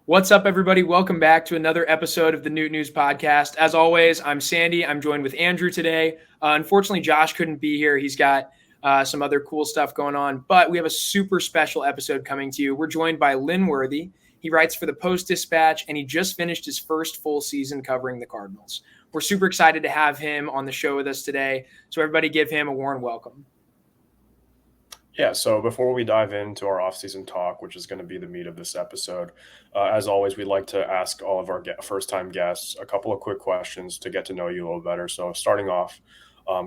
What's up, everybody? Welcome back to another episode of the Newt News Podcast. As always, I'm Sandy. I'm joined with Andrew today. Unfortunately, Josh couldn't be here. He's got some other cool stuff going on, but we have a super special episode coming to you. We're joined by Lynn Worthy. He writes for the Post-Dispatch, and he just finished his first full season covering the Cardinals. We're super excited to have him on the show with us today, so everybody give him a warm welcome. Yeah, so before we dive into our offseason talk, which is going to be the meat of this episode, as always, we'd like to ask all of our first-time guests a couple of quick questions to get to know you a little better. So starting off,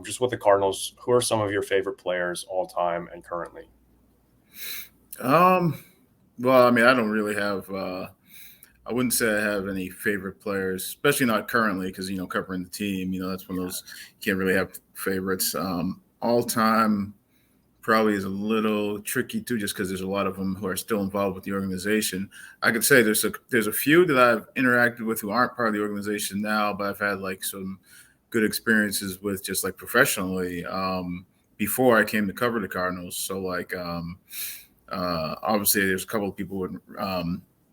just with the Cardinals, who are some of your favorite players all time and currently? Well, I mean, I don't really have I wouldn't say I have any favorite players, especially not currently, because covering the team, that's one of those you can't really have favorites. All time probably is a little tricky too, just because there's a lot of them who are still involved with the organization. I could say there's a few that I've interacted with who aren't part of the organization now, but I've had like some good experiences with just like professionally before I came to cover the Cardinals. So like obviously there's a couple of people who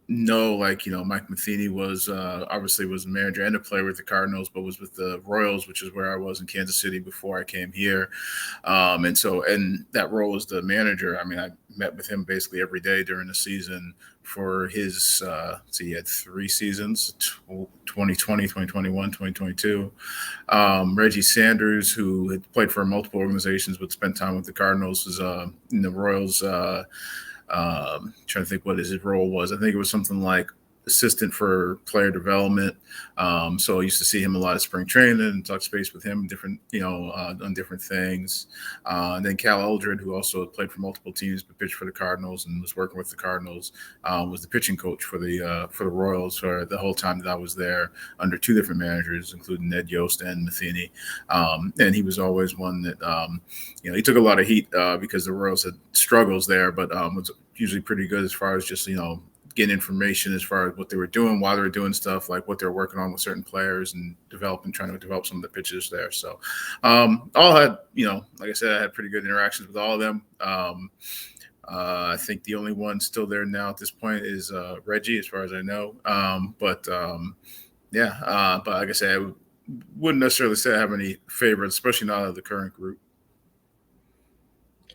know, like, Mike Matheny was obviously was a manager and a player with the Cardinals, but was with the Royals, which is where I was in Kansas City before I came here. And that role as the manager, I mean, I met with him basically every day during the season for his, he had 3 seasons, 2020, 2021, 2022. Reggie Sanders, who had played for multiple organizations but spent time with the Cardinals, was in the Royals. Trying to think what his role was. I think it was something like assistant for player development. So I used to see him a lot of spring training and talk space with him, different, on different things. And then Cal Eldred, who also played for multiple teams but pitched for the Cardinals and was working with the Cardinals, was the pitching coach for the Royals for the whole time that I was there under 2 different managers, including Ned Yost and Matheny. And he was always one that, he took a lot of heat because the Royals had struggles there, but was usually pretty good as far as just, getting information as far as what they were doing, why they were doing stuff, like what they were working on with certain players and trying to develop some of the pitches there. So all had, like I said, I had pretty good interactions with all of them. I think the only one still there now at this point is Reggie, as far as I know. But like I said, I wouldn't necessarily say I have any favorites, especially not out of the current group.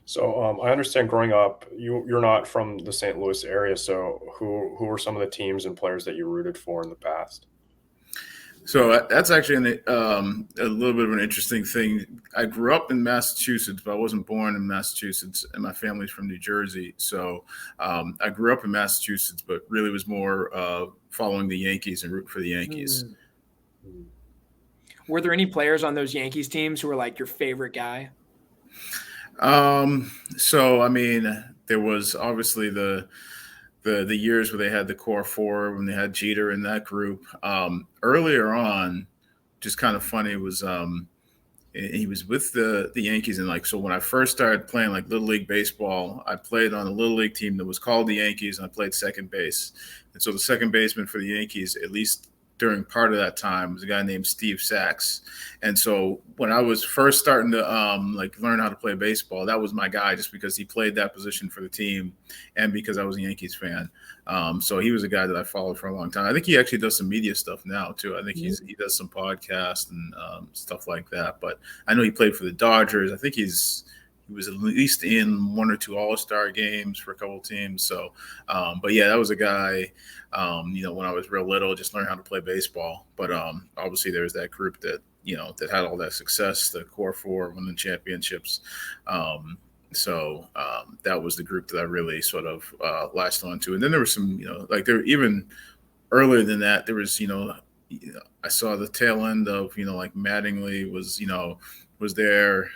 So I understand growing up, you're not from the St. Louis area. So who were some of the teams and players that you rooted for in the past? So that's actually a little bit of an interesting thing. I grew up in Massachusetts, but I wasn't born in Massachusetts, and my family's from New Jersey. So I grew up in Massachusetts, but really was more following the Yankees and rooting for the Yankees. Were there any players on those Yankees teams who were like your favorite guy? So I mean, there was obviously the years where they had the core 4 when they had Jeter in that group. Earlier on, just kind of funny, was he was with the Yankees, and like, so when I first started playing like Little League baseball, I played on a Little League team that was called the Yankees, and I played second base. And so the second baseman for the Yankees, at least during part of that time, was a guy named Steve Sachs. And so when I was first starting to learn how to play baseball, that was my guy, just because he played that position for the team and because I was a Yankees fan. So he was a guy that I followed for a long time. I think he actually does some media stuff now too. I think he does some podcasts and stuff like that. But I know he played for the Dodgers. I think he was at least in 1 or 2 All-Star games for a couple of teams. So, but yeah, that was a guy, when I was real little, just learned how to play baseball. But obviously there was that group that, that had all that success, the core 4 winning championships. So that was the group that I really sort of latched onto. And then there was some, there even earlier than that, there was, I saw the tail end of, like Mattingly was there.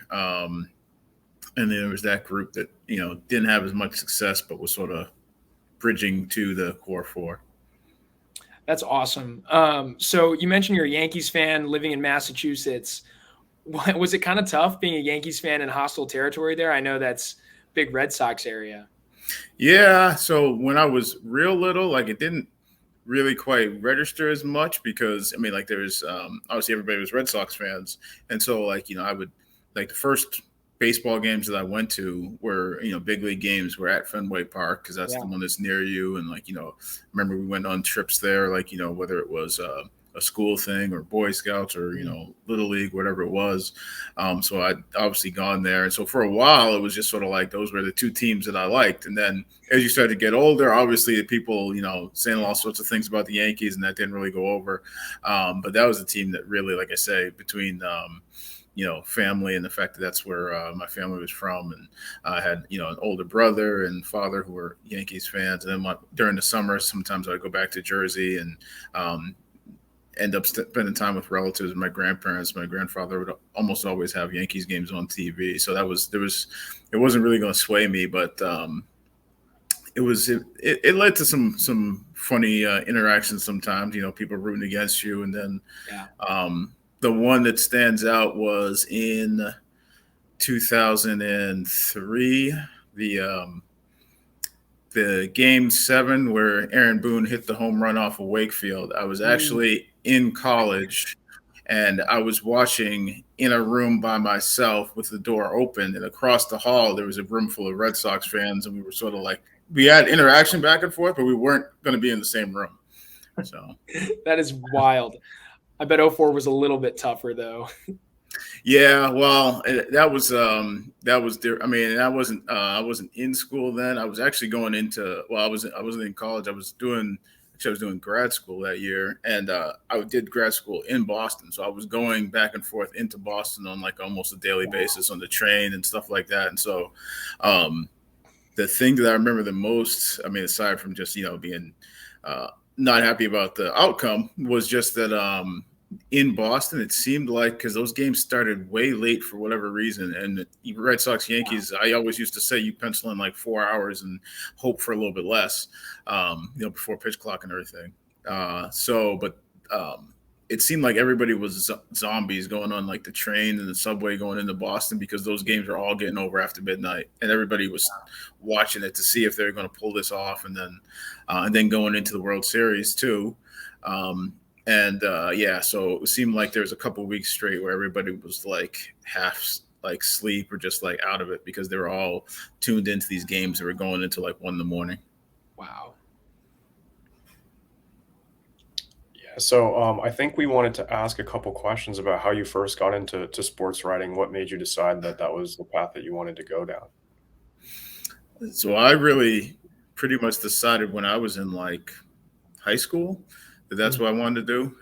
And then there was that group that, didn't have as much success, but was sort of bridging to the core 4. That's awesome. So you mentioned you're a Yankees fan living in Massachusetts. Was it kind of tough being a Yankees fan in hostile territory there? I know that's big Red Sox area. Yeah. So when I was real little, like, it didn't really quite register as much because, I mean, like, there was obviously everybody was Red Sox fans. And so, like, I would, like, the first baseball games that I went to were, big league games were at Fenway Park because that's the one that's near you. And remember we went on trips there, whether it was a school thing or Boy Scouts or, Little League, whatever it was. So I'd obviously gone there. And so for a while, it was just sort of like those were the two teams that I liked. And then as you started to get older, obviously the people, saying all sorts of things about the Yankees, and that didn't really go over. But that was a team that really, like I say, between family and the fact that that's where my family was from. And I had, an older brother and father who were Yankees fans. And then during the summer, sometimes I'd go back to Jersey and end up spending time with relatives and my grandparents. My grandfather would almost always have Yankees games on TV. So it wasn't really going to sway me, but it led to some funny interactions sometimes, people rooting against you. And then the one that stands out was in 2003, the Game 7 where Aaron Boone hit the home run off of Wakefield. I was actually in college, and I was watching in a room by myself with the door open, and across the hall there was a room full of Red Sox fans, and we were sort of like, we had interaction back and forth, but we weren't going to be in the same room. So that is wild. I bet 04 was a little bit tougher though. Yeah, well, that was I mean, I wasn't in school then. I was actually going into, I wasn't in college. I was doing grad school that year, and I did grad school in Boston. So I was going back and forth into Boston on like almost a daily basis on the train and stuff like that. And so the thing that I remember the most, I mean, aside from just, being not happy about the outcome, was just that in Boston, it seemed like, because those games started way late for whatever reason, and the Red Sox Yankees, I always used to say you pencil in like 4 hours and hope for a little bit less, before pitch clock and everything. It seemed like everybody was zombies going on like the train and the subway going into Boston, because those games were all getting over after midnight, and everybody was watching it to see if they were going to pull this off, and then going into the World Series too. So it seemed like there was a couple of weeks straight where everybody was like half like sleep or just like out of it, because they were all tuned into these games that were going into like 1 a.m. Wow. Yeah. So I think we wanted to ask a couple questions about how you first got into sports writing. What made you decide that was the path that you wanted to go down? So I really pretty much decided when I was in like high school that's what I wanted to do.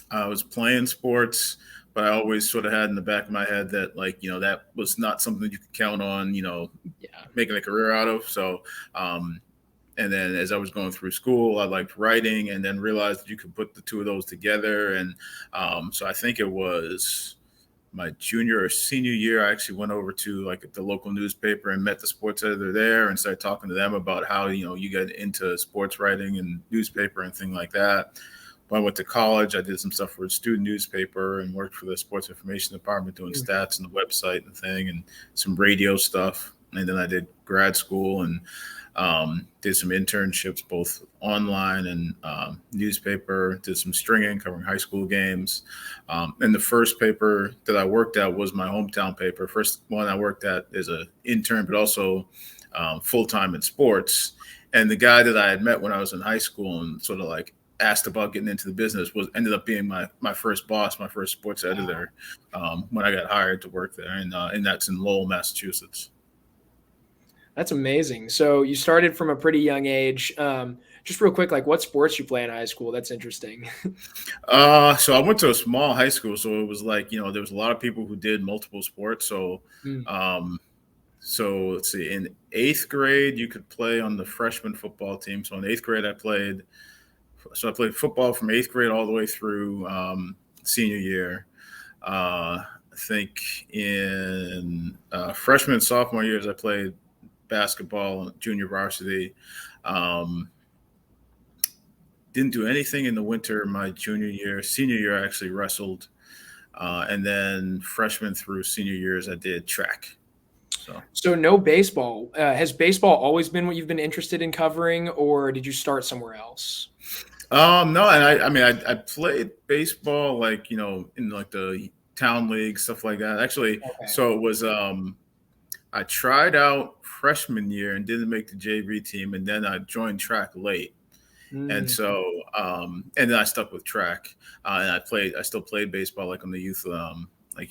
I was playing sports, but I always sort of had in the back of my head that that was not something you could count on, making a career out of. So, and then as I was going through school, I liked writing, and then realized that you could put the two of those together. And so I think it was my junior or senior year, I actually went over to like the local newspaper and met the sports editor there and started talking to them about how, you get into sports writing and newspaper and things like that. When I went to college, I did some stuff for a student newspaper and worked for the sports information department doing stats and the website and thing, and some radio stuff. And then I did grad school and did some internships, both online and newspaper, did some stringing covering high school games. And the first paper that I worked at was my hometown paper. First one I worked at as an intern, but also full-time in sports. And the guy that I had met when I was in high school and sort of like asked about getting into the business ended up being my first boss, my first sports editor, when I got hired to work there. And that's in Lowell, Massachusetts. That's amazing. So you started from a pretty young age. Just real quick, like what sports you play in high school? That's interesting. So I went to a small high school, so it was like, there was a lot of people who did multiple sports. So, so let's see, in 8th grade, you could play on the freshman football team. So in 8th grade, I played football from 8th grade all the way through senior year. I think in freshman and sophomore years, I played basketball, junior varsity. Didn't do anything in the winter my junior year. Senior year, I actually wrestled. And then freshman through senior years, I did track. So no baseball. Has baseball always been what you've been interested in covering, or did you start somewhere else? No, and I played baseball in like the town league, stuff like that. Actually, Okay. so it was I tried out freshman year and didn't make the JV team, and then I joined track late. And so, and then I stuck with track, and I still played baseball, like on the youth, like,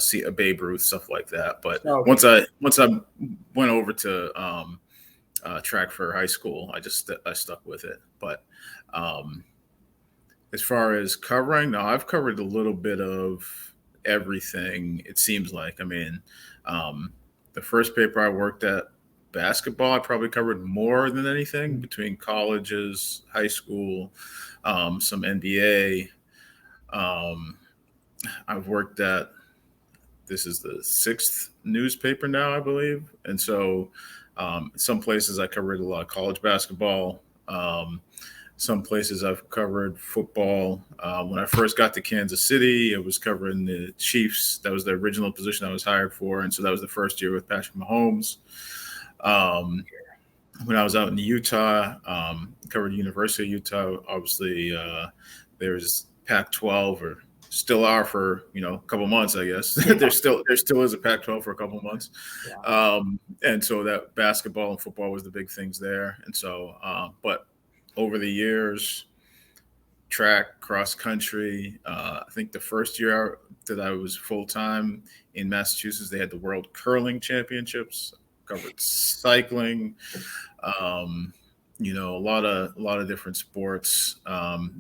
see a Babe Ruth, stuff like that. But once I went over to track for high school, I stuck with it. But as far as covering, no, I've covered a little bit of everything. It seems like, I mean, the first paper I worked at, basketball, I probably covered more than anything between colleges, high school, some NBA. I've worked at, this is the 6th newspaper now, I believe. And so some places I covered a lot of college basketball. Some places I've covered football. When I first got to Kansas City, it was covering the Chiefs. That was the original position I was hired for. And so that was the first year with Patrick Mahomes. When I was out in Utah, covered the University of Utah. Obviously, there's Pac-12, or still are for a couple months, I guess. there still is a Pac-12 for a couple months. Yeah. And so that basketball and football was the big things there. And so, but over the years, track, cross country. I think the first year that I was full time in Massachusetts, they had the World Curling Championships. Covered cycling, a lot of different sports.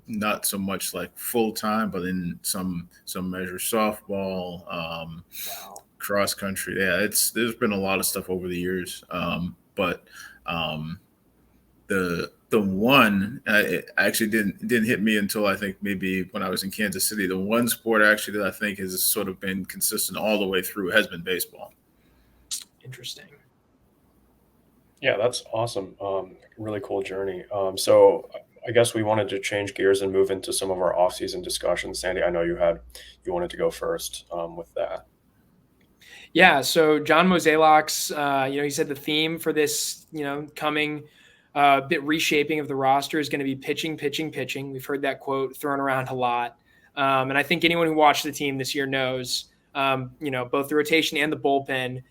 Not so much like full time, but in some measure, softball, cross country. Yeah, there's been a lot of stuff over the years. But the one it actually didn't hit me until I think maybe when I was in Kansas City. The one sport actually that I think has sort of been consistent all the way through has been baseball. Interesting. Yeah, that's awesome. Really cool journey. So I guess we wanted to change gears and move into some of our off-season discussions. Sandy, I know you wanted to go first with that. Yeah. So John Mozeliak's, he said the theme for this, coming bit reshaping of the roster is going to be pitching, pitching, pitching. We've heard that quote thrown around a lot. And I think anyone who watched the team this year knows, both the rotation and the bullpen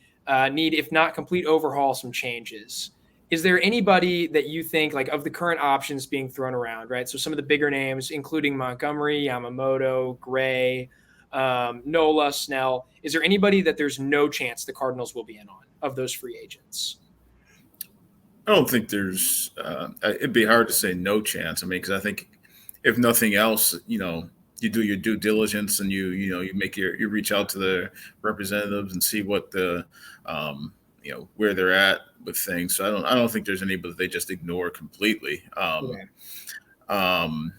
need, if not complete overhaul, some changes. Is there anybody that you think, like, of the current options being thrown around, right? So some of the bigger names, including Montgomery, Yamamoto, Gray, Nola, Snell. Is there anybody that there's no chance the Cardinals will be in on of those free agents? I don't think there's it'd be hard to say no chance. I mean, because I think if nothing else, you do your due diligence and you make you reach out to the representatives and see what the where they're at with things. So I don't think there's anybody they just ignore completely. I think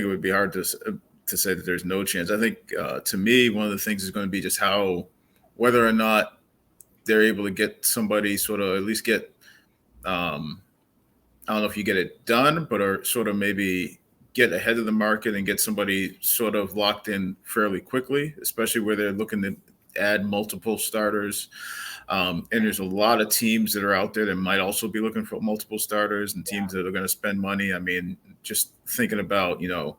it would be hard to say that there's no chance. I think to me, one of the things is going to be just whether or not they're able to get somebody sort of at least get I don't know if you get it done, but or sort of maybe get ahead of the market and get somebody sort of locked in fairly quickly, especially where they're looking to add multiple starters. And there's a lot of teams that are out there that might also be looking for multiple starters and teams that are going to spend money. I mean, just thinking about, the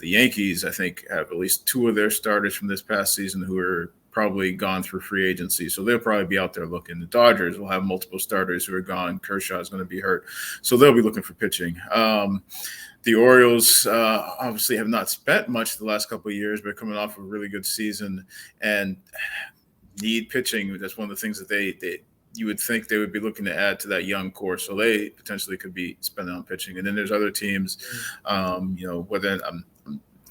Yankees, I think, have at least 2 of their starters from this past season who are probably gone through free agency. So they'll probably be out there looking. The Dodgers will have multiple starters who are gone. Kershaw is going to be hurt. So they'll be looking for pitching. The Orioles obviously have not spent much the last couple of years, but coming off a really good season and need pitching. That's one of the things that you would think they would be looking to add to that young core. So they potentially could be spending on pitching. And then there's other teams, whether I'm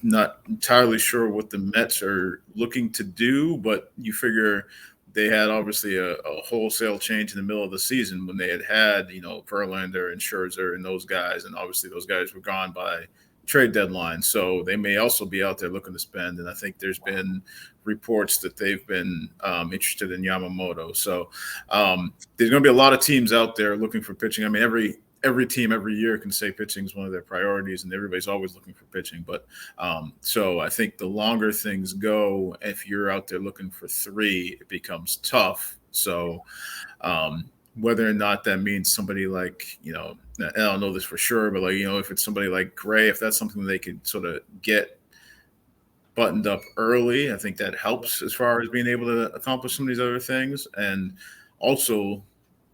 not entirely sure what the Mets are looking to do, but you figure they had obviously a wholesale change in the middle of the season when they had Verlander and Scherzer and those guys. And obviously those guys were gone by trade deadline. So they may also be out there looking to spend. And I think there's been reports that they've been interested in Yamamoto. So there's going to be a lot of teams out there looking for pitching. I mean, every team every year can say pitching is one of their priorities, and everybody's always looking for pitching. But so I think the longer things go, if you're out there looking for 3, it becomes tough. So whether or not that means somebody like, I don't know this for sure, but if it's somebody like Gray, if that's something they could sort of get buttoned up early. I think that helps as far as being able to accomplish some of these other things. And also,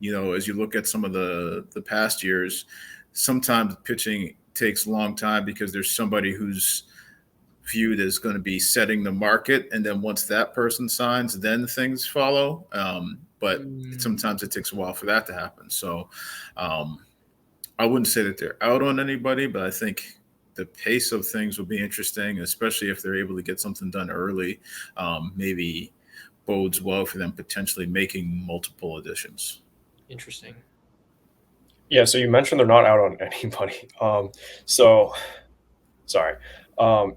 as you look at some of the past years, sometimes pitching takes a long time because there's somebody who's viewed as going to be setting the market. And then once that person signs, then things follow. But sometimes it takes a while for that to happen. So I wouldn't say that they're out on anybody, but I think the pace of things will be interesting, especially if they're able to get something done early. Maybe bodes well for them potentially making multiple additions. Interesting. Yeah, so you mentioned they're not out on anybody. Sorry.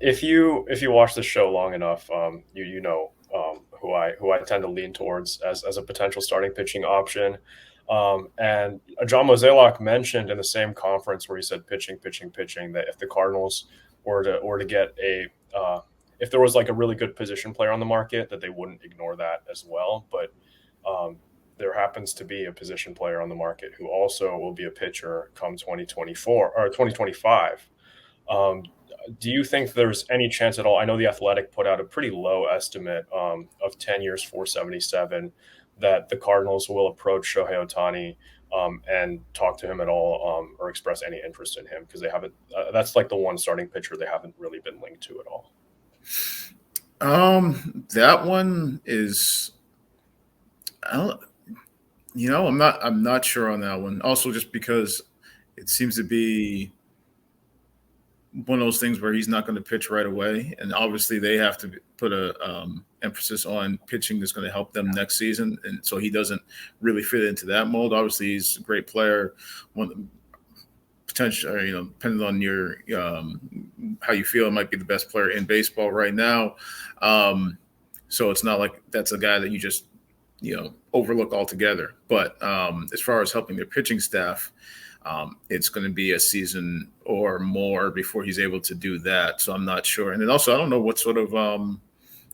If you watch the show long enough, you know who I tend to lean towards as a potential starting pitching option. And John Mozeliak mentioned in the same conference where he said pitching, that if the Cardinals were to get if there was like a really good position player on the market, that they wouldn't ignore that as well. But there happens to be a position player on the market who also will be a pitcher come 2024 or 2025. Do you think there's any chance at all? I know the Athletic put out a pretty low estimate of 10 years, $477, that the Cardinals will approach Shohei Ohtani and talk to him at all or express any interest in him, because they haven't. That's like the one starting pitcher they haven't really been linked to at all. That one is, I'm not sure on that one. Also, just because it seems to be one of those things where he's not going to pitch right away, and obviously they have to put a emphasis on pitching that's going to help them next season, and so he doesn't really fit into that mold. Obviously, he's a great player. One potential, depending on your how you feel, it might be the best player in baseball right now. So it's not like that's a guy that you just overlook altogether. But as far as helping their pitching staff, it's going to be a season or more before he's able to do that. So I'm not sure. And then also, I don't know what sort of,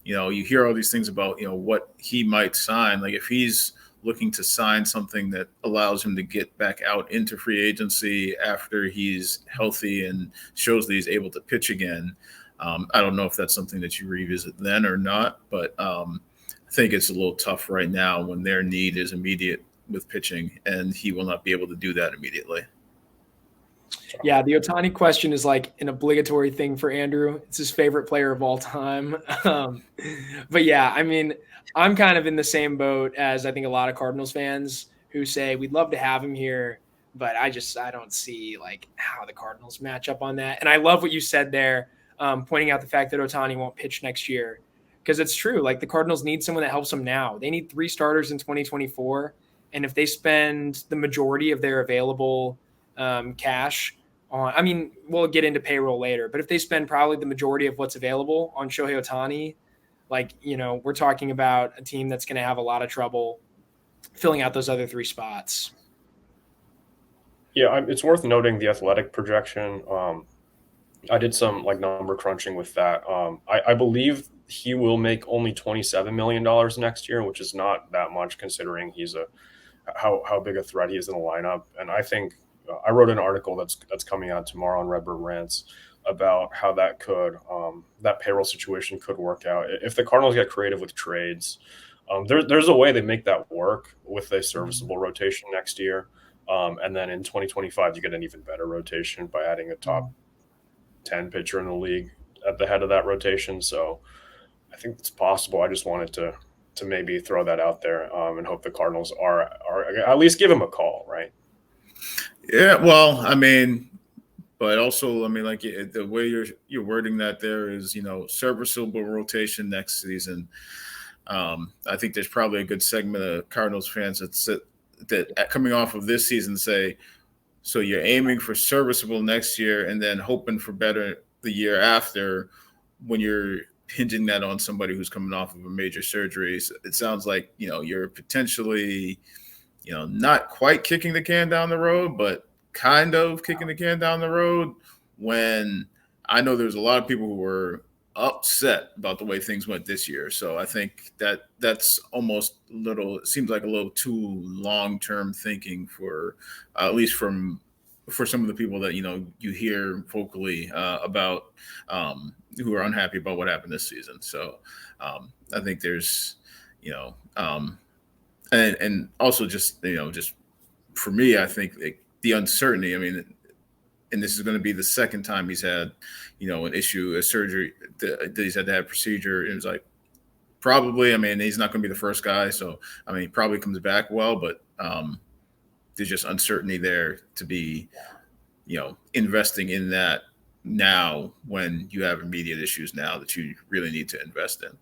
you hear all these things about, what he might sign. Like if he's looking to sign something that allows him to get back out into free agency after he's healthy and shows that he's able to pitch again. I don't know if that's something that you revisit then or not, but I think it's a little tough right now when their need is immediate with pitching, and he will not be able to do that immediately. Yeah, the Ohtani question is like an obligatory thing for Andrew. It's his favorite player of all time. But yeah, I mean, I'm kind of in the same boat as I think a lot of Cardinals fans who say we'd love to have him here, but I don't see like how the Cardinals match up on that. And I love what you said there, pointing out the fact that Ohtani won't pitch next year, because it's true. Like the Cardinals need someone that helps them now. They need 3 starters in 2024. And if they spend the majority of their available cash on, I mean, we'll get into payroll later, but if they spend probably the majority of what's available on Shohei Ohtani, like, we're talking about a team that's going to have a lot of trouble filling out those other 3 spots. Yeah, it's worth noting the Athletic projection. I did some number crunching with that. I believe he will make only $27 million next year, which is not that much considering he's how big a threat he is in the lineup. And I think I wrote an article that's coming out tomorrow on Redbird Rants about how that payroll situation could work out if the Cardinals get creative with trades. There's a way they make that work with a serviceable rotation next year, and then in 2025 you get an even better rotation by adding a top 10 pitcher in the league at the head of that rotation. So I think it's possible. I just wanted to maybe throw that out there and hope the Cardinals are at least give him a call, right? Yeah, well, I mean, but also, I mean, like the way you're wording that there is, serviceable rotation next season. I think there's probably a good segment of Cardinals fans that coming off of this season say, so you're aiming for serviceable next year and then hoping for better the year after, when you're hinging that on somebody who's coming off of a major surgery. So it sounds like, you're potentially, not quite kicking the can down the road, but kind of kicking the can down the road, when I know there's a lot of people who were upset about the way things went this year. So I think that's almost it seems like a little too long-term thinking for, at least from for some of the people that, you hear vocally about who are unhappy about what happened this season. So I think there's, and also just for me, I think the uncertainty, and this is going to be the second time he's had, an issue, a surgery that he's had to have procedure. It was like, probably, he's not going to be the first guy. So, he probably comes back well, but there's just uncertainty there to be, investing in that now when you have immediate issues now that you really need to invest in.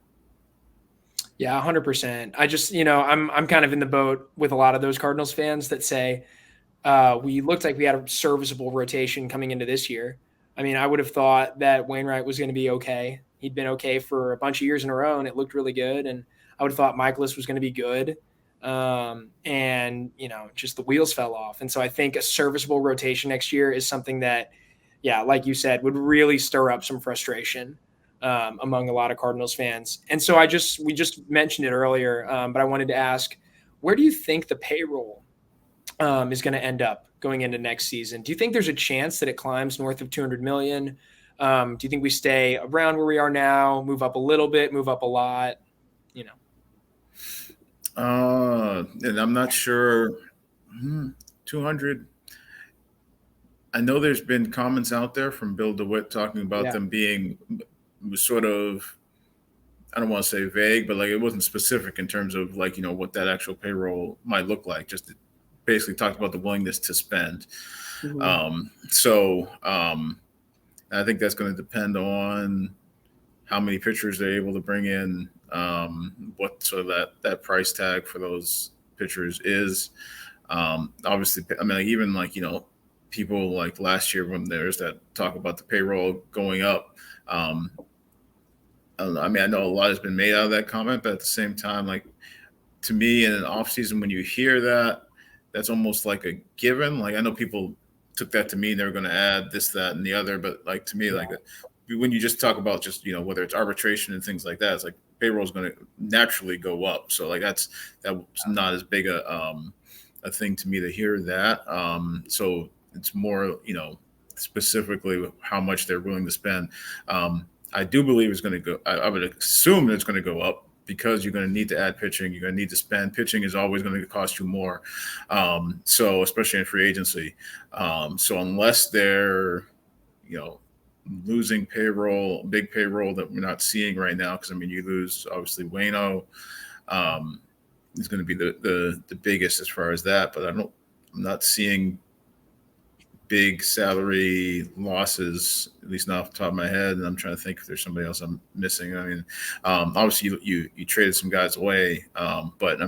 Yeah, 100%. I just, I'm kind of in the boat with a lot of those Cardinals fans that say we looked like we had a serviceable rotation coming into this year. I would have thought that Wainwright was going to be okay. He'd been okay for a bunch of years in a row, and it looked really good. And I would have thought Michaelis was going to be good. And, just the wheels fell off. And so I think a serviceable rotation next year is something that, yeah, like you said, would really stir up some frustration among a lot of Cardinals fans. And so we just mentioned it earlier, but I wanted to ask, where do you think the payroll is going to end up going into next season? Do you think there's a chance that it climbs north of 200 million? Do you think we stay around where we are now, move up a little bit, move up a lot? And I'm not sure. 200. I know there's been comments out there from Bill DeWitt talking about them being sort of, I don't want to say vague, but like it wasn't specific in terms of like, what that actual payroll might look like. Just basically talked about the willingness to spend. Mm-hmm. I think that's going to depend on how many pitchers they're able to bring in, what sort of that price tag for those pitchers is. Obviously, even like, people like last year when there's that talk about the payroll going up. I know a lot has been made out of that comment, but at the same time, like to me in an off season, when you hear that, that's almost like a given. Like I know people took that to mean they were going to add this, that, and the other, but like to me, like when you just talk about just, whether it's arbitration and things like that, it's like payroll is going to naturally go up. So like that's not as big a thing to me to hear that. So it's more, specifically how much they're willing to spend. I do believe it's going to go. I would assume that it's going to go up because you're going to need to add pitching. You're going to need to spend. Pitching is always going to cost you more. So especially in free agency. So unless they're, losing big payroll that we're not seeing right now, because you lose obviously Waino is going to be the biggest as far as that, but I'm not seeing big salary losses, at least not off the top of my head. And I'm trying to think if there's somebody else I'm missing. Obviously you traded some guys away, but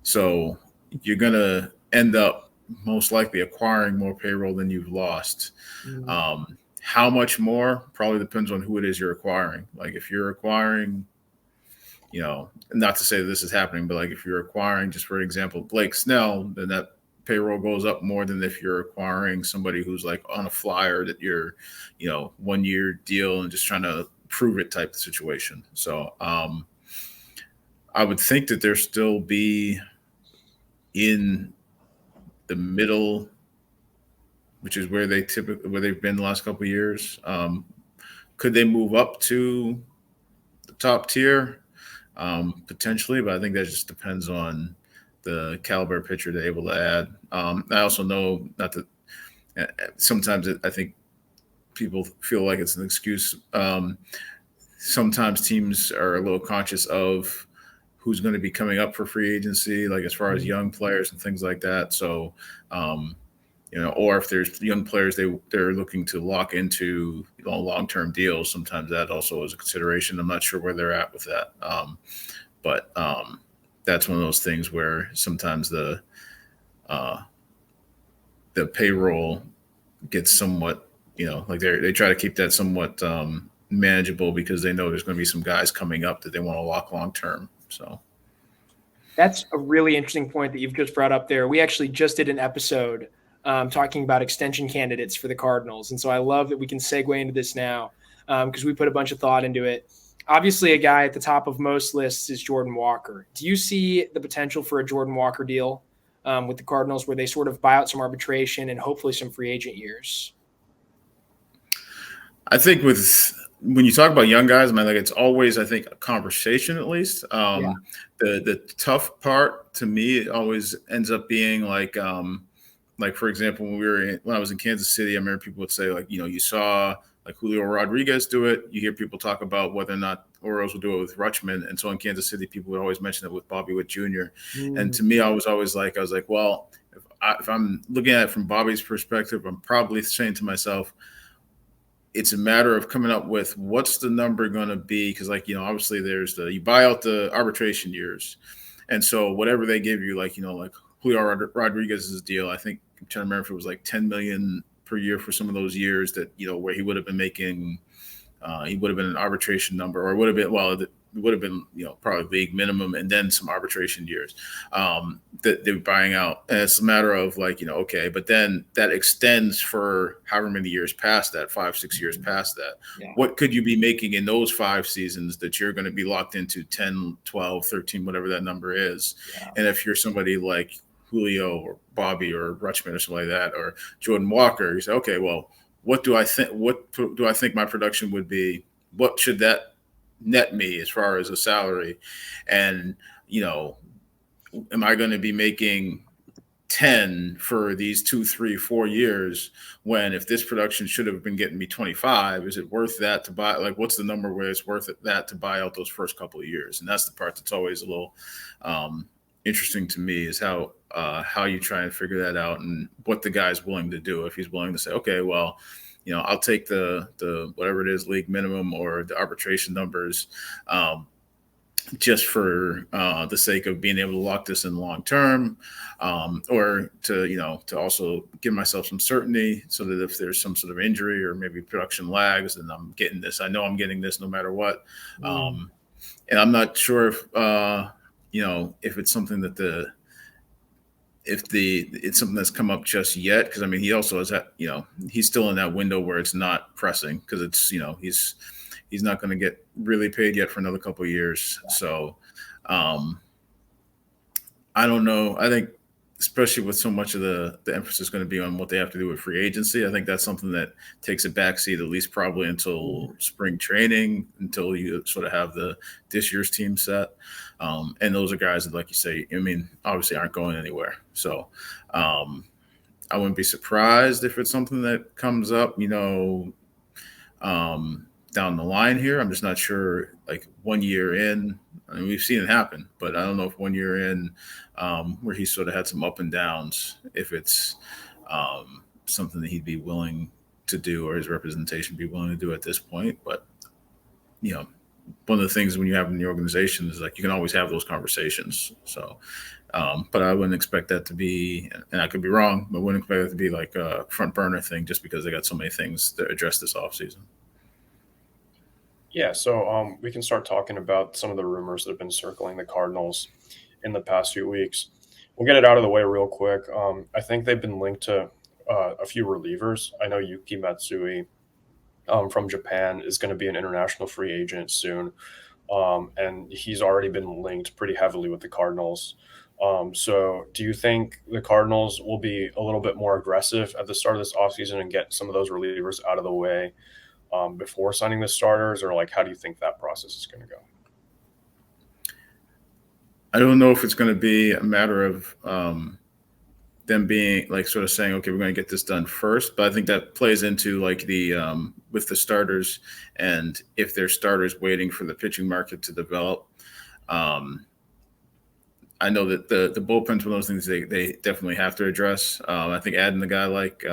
so you're going to end up most likely acquiring more payroll than you've lost. Mm-hmm. How much more probably depends on who it is you're acquiring. Like if you're acquiring, not to say that this is happening, but like if you're acquiring, just for example, Blake Snell, then that payroll goes up more than if you're acquiring somebody who's like on a flyer that you're, 1 year deal and just trying to prove it type of situation. So I would think that there still be in the middle, which is where they've been the last couple of years. Could they move up to the top tier? Potentially, but I think that just depends on the caliber of pitcher they're able to add. I also know sometimes I think people feel like it's an excuse. Sometimes teams are a little conscious of who's going to be coming up for free agency, like as far as young players and things like that. So, or if there's young players they're looking to lock into long-term deals, sometimes that also is a consideration. I'm not sure where they're at with that. But that's one of those things where sometimes the payroll gets somewhat, like they try to keep that somewhat manageable because they know there's going to be some guys coming up that they want to lock long-term. So that's a really interesting point that you've just brought up there. We actually just did an episode talking about extension candidates for the Cardinals. And so I love that we can segue into this now because we put a bunch of thought into it. Obviously, a guy at the top of most lists is Jordan Walker. Do you see the potential for a Jordan Walker deal with the Cardinals, where they sort of buy out some arbitration and hopefully some free agent years? I think when you talk about young guys, I mean, like it's always, I think, a conversation at least. The tough part to me, it always ends up being like for example, when I was in Kansas City, I remember people would say like, you saw like Julio Rodriguez do it. You hear people talk about whether or not Orioles will do it with Rutschman. And so in Kansas City, people would always mention it with Bobby Witt Jr. And to me, I was like, well, if I'm looking at it from Bobby's perspective, I'm probably saying to myself, it's a matter of coming up with what's the number going to be. Because obviously there's you buy out the arbitration years. And so whatever they give you, like Julio Rodriguez's deal, I think I'm trying to remember if it was like $10 million per year for some of those years that, where he would have been making, he would have been an arbitration number, or it would have been, probably league minimum and then some arbitration years that they were buying out. And it's a matter of okay, but then that extends for however many years past that, 5-6 years past that. Yeah. What could you be making in those 5 seasons that you're going to be locked into 10, 12, 13, whatever that number is? Yeah. And if you're somebody like Julio or Bobby or Rutschman or something like that, or Jordan Walker, you say, okay, well, what do I think my production would be? What should that net me as far as a salary? And, am I going to be making 10 for these 2, 3, 4 years when if this production should have been getting me 25, is it worth that to buy? Like, what's the number where it's worth that to buy out those first couple of years? And that's the part that's always a little interesting to me, is how you try and figure that out and what the guy's willing to do. If he's willing to say, okay, well, I'll take the whatever it is, league minimum or the arbitration numbers, just for the sake of being able to lock this in long term, or to also give myself some certainty so that if there's some sort of injury or maybe production lags, then I'm getting this. I know I'm getting this no matter what. And I'm not sure if if it's something that it's something that's come up just yet, because I mean he also has that, he's still in that window where it's not pressing, because it's he's not going to get really paid yet for another couple of years. So I don't know. I think especially with so much of the emphasis going to be on what they have to do with free agency, I think that's something that takes a backseat at least probably until spring training, until you sort of have this year's team set. And those are guys that, like you say, I mean, obviously aren't going anywhere. So I wouldn't be surprised if it's something that comes up, down the line here. I'm just not sure, like 1 year in. I mean, we've seen it happen, but I don't know if 1 year in, where he sort of had some up and downs, if it's something that he'd be willing to do, or his representation be willing to do at this point. But, one of the things when you have in the organization is like you can always have those conversations. So, but I wouldn't expect that to be, and I could be wrong, but wouldn't expect it to be like a front burner thing just because they got so many things to address this offseason. Yeah, so we can start talking about some of the rumors that have been circling the Cardinals in the past few weeks. We'll get it out of the way real quick. I think they've been linked to a few relievers. I know Yuki Matsui from Japan is going to be an international free agent soon, and he's already been linked pretty heavily with the Cardinals. So do you think the Cardinals will be a little bit more aggressive at the start of this offseason and get some of those relievers out of the way before signing the starters, or like how do you think that process is going to go? I don't know if it's going to be a matter of them being like sort of saying, okay, we're going to get this done first, but I think that plays into like the with the starters, and if there's starters waiting for the pitching market to develop. I know that the bullpen's one of those things they definitely have to address. I think adding a guy like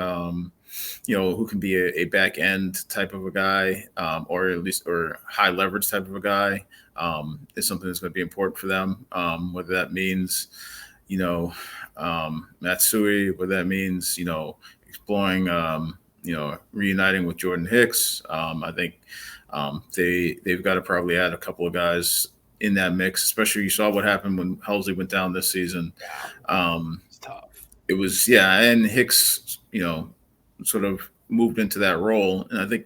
who can be a back end type of a guy, or at least high leverage type of a guy, is something that's going to be important for them. Whether that means, Matsui, whether that means, exploring, reuniting with Jordan Hicks. I think they've got to probably add a couple of guys in that mix, especially you saw what happened when Halsey went down this season. It's tough. It was, and Hicks, sort of moved into that role. And I think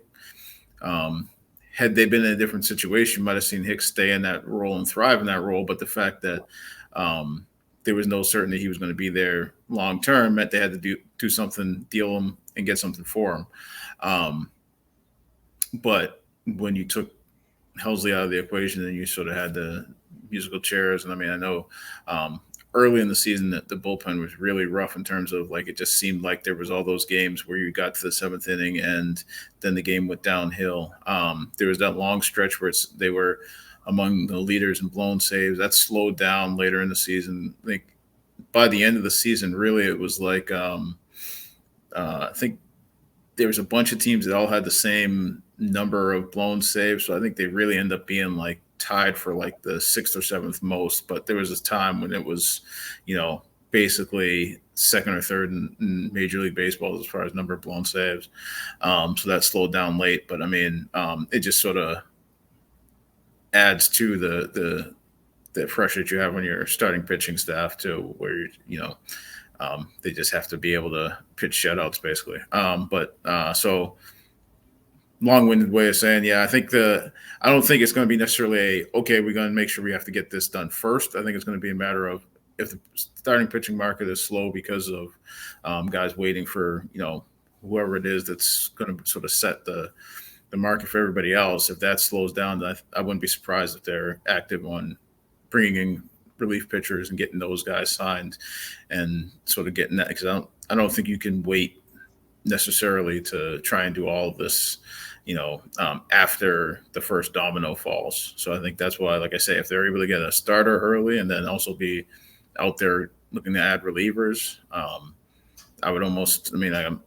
had they been in a different situation, you might have seen Hicks stay in that role and thrive in that role. But the fact that there was no certainty he was going to be there long term, meant they had to do something, deal him, and get something for him. But when you took Helsley out of the equation, then you sort of had the musical chairs. And I mean, I know early in the season that the bullpen was really rough in terms of like, it just seemed like there was all those games where you got to the 7th inning and then the game went downhill. There was that long stretch where they were among the leaders in blown saves. That slowed down later in the season. I think by the end of the season, really, it was like I think there was a bunch of teams that all had the same number of blown saves. So I think they really end up being like tied for like the 6th or 7th most. But there was this time when it was, basically 2nd or 3rd in Major League Baseball as far as number of blown saves. So that slowed down late. But I mean, it just sort of adds to the pressure that you have on your starting pitching staff too, where they just have to be able to pitch shutouts basically. So long-winded way of saying, yeah, I don't think it's going to be necessarily okay, we're going to make sure we have to get this done first. I think it's going to be a matter of if the starting pitching market is slow because of guys waiting for, whoever it is that's going to sort of set the market for everybody else. If that slows down, I wouldn't be surprised if they're active on bringing in relief pitchers and getting those guys signed and sort of getting that, because I don't think you can wait necessarily to try and do all of this, after the first domino falls. So I think that's why, like I say, if they're able to get a starter early and then also be out there looking to add relievers, I would almost, I'm